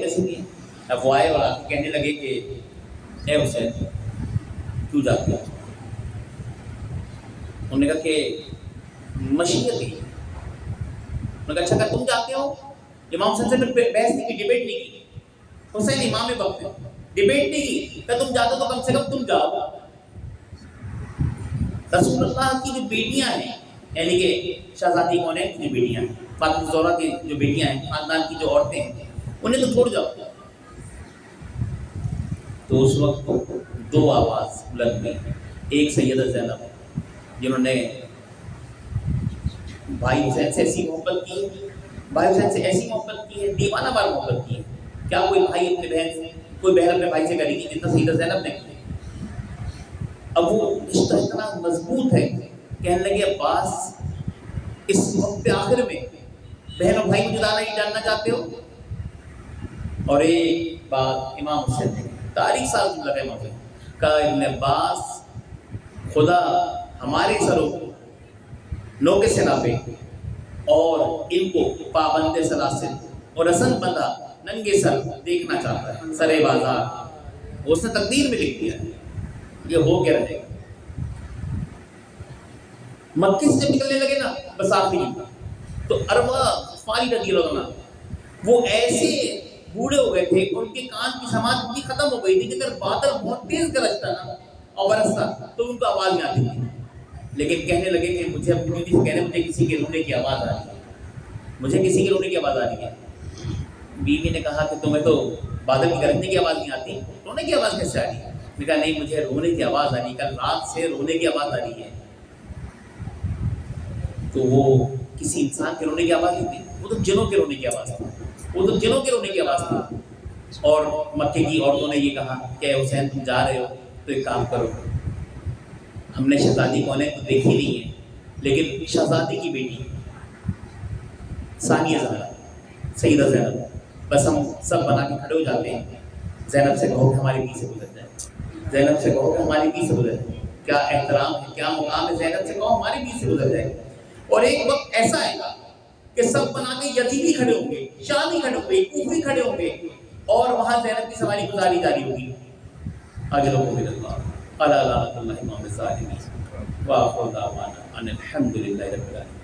میں سے بھی ہیں. اب وہ آئے اور آپ کہنے لگے کہ اے حسین کیوں جاتے ہو. انہوں نے کہا کہ مشیت ہی. انہوں نے کہا اچھا کہ تم جاتے ہو. امام حسین سے پھر بحث نہیں کی, ڈیبیٹ نہیں کی. حسین امام وقت ہے, ڈیبیٹ نہیں کی کہ تم جاتے تو کم سے کم تم جاؤ. رسول اللہ کی جو بیٹیاں ہیں, یعنی کہ شہزادی کون ہے کی بیٹیاں ہیں, فاطمہ زہرا کی جو بیٹیاں ہیں, خاندان کی جو عورتیں ہیں, انہیں تو چھوڑ جاؤ. تو اس وقت 2 آواز بلند ہوئی. ایک سیدہ زینب جنہوں نے بھائی حسین سے ایسی محبت کی, بھائی حسین سے ایسی محبت کی ہے, دیوانہ وار محبت کی ہے. کیا کوئی بھائی اپنے بہن سے, کوئی بہن اپنے بھائی سے کرے گی جتنا سیدہ زینب نے کی. اب وہ رشتہ اتنا مضبوط ہے, کہنے لگے عباس اس وقت آخر میں بہن اور بھائی کو جدا نہیں جاننا چاہتے ہو. اور ایک بات امام حسین نے تاریخ سال لگا امام حسین کہا, ابن عباس خدا ہمارے سروں کو نوکے سے ناپے اور ان کو پابند سلاسل اور رسن بندہ ننگے سر دیکھنا چاہتا ہے, سرے بازار. اس نے تقدیر میں لکھ دیا یہ ہو کے رہے گا. مکے سے جب نکلنے لگے نا بس آخری تو اروا فاری رضی اللہ عنہ وہ ایسے بوڑھے ہو گئے تھے, ان کے کان کی سماعت اتنی ختم ہو گئی تھی کہ اگر بادل بہت تیز گرجتا نا اور برستا تو ان کو آواز نہیں آتی تھی. لیکن کہنے لگے کہ مجھے اپنی بیوی سے کہنے مجھے کسی کے رونے کی آواز آ رہی ہے, مجھے کسی کے رونے کی آواز آ رہی ہے. بیوی نے کہا کہ تمہیں تو بادل کی گرجنے کی آواز نہیں آتی, رونے کی آواز کیسے آ رہی ہے؟ نے کہا نہیں مجھے رونے کی آواز آ رہی ہے, کل رات سے رونے کی آواز آ رہی ہے. تو وہ کسی انسان کے رونے کی آواز نہیں تھی, وہ تو جنوں کے رونے کی آواز تھی, وہ تو جنوں کے رونے کی آواز تھی. اور مکے کی عورتوں نے یہ کہا کہ حسین تم جا رہے ہو تو ایک کام کرو, ہم نے شہزادی کون ہے تو دیکھی نہیں ہے, لیکن شہزادی کی بیٹی ثانیہ زہرا, سیدہ زینب, بس ہم سب بنا کے کھڑے ہو جاتے ہیں. زینب سے کہو کہ ہماری بیوی سے گزر جائے, زینب سے کہو کہ ہماری بیوی سے گزر جائے. کیا احترام ہے, کیا مقام ہے, زینب سے کہو ہماری بیوی سے گزر جائے. اور ایک وقت ایسا آئے گا کہ سب بنا کے یزیدی کھڑے ہوں گے, شامی کھڑے ہوں گے, کوفی کھڑے ہوں گے, اور وہاں زینب کی سواری گزاری جاری ہوگی. اجرکم اللہ اللہ اللہ امام الظالمین. واخر دعوانا ان الحمد للہ رب العالمین.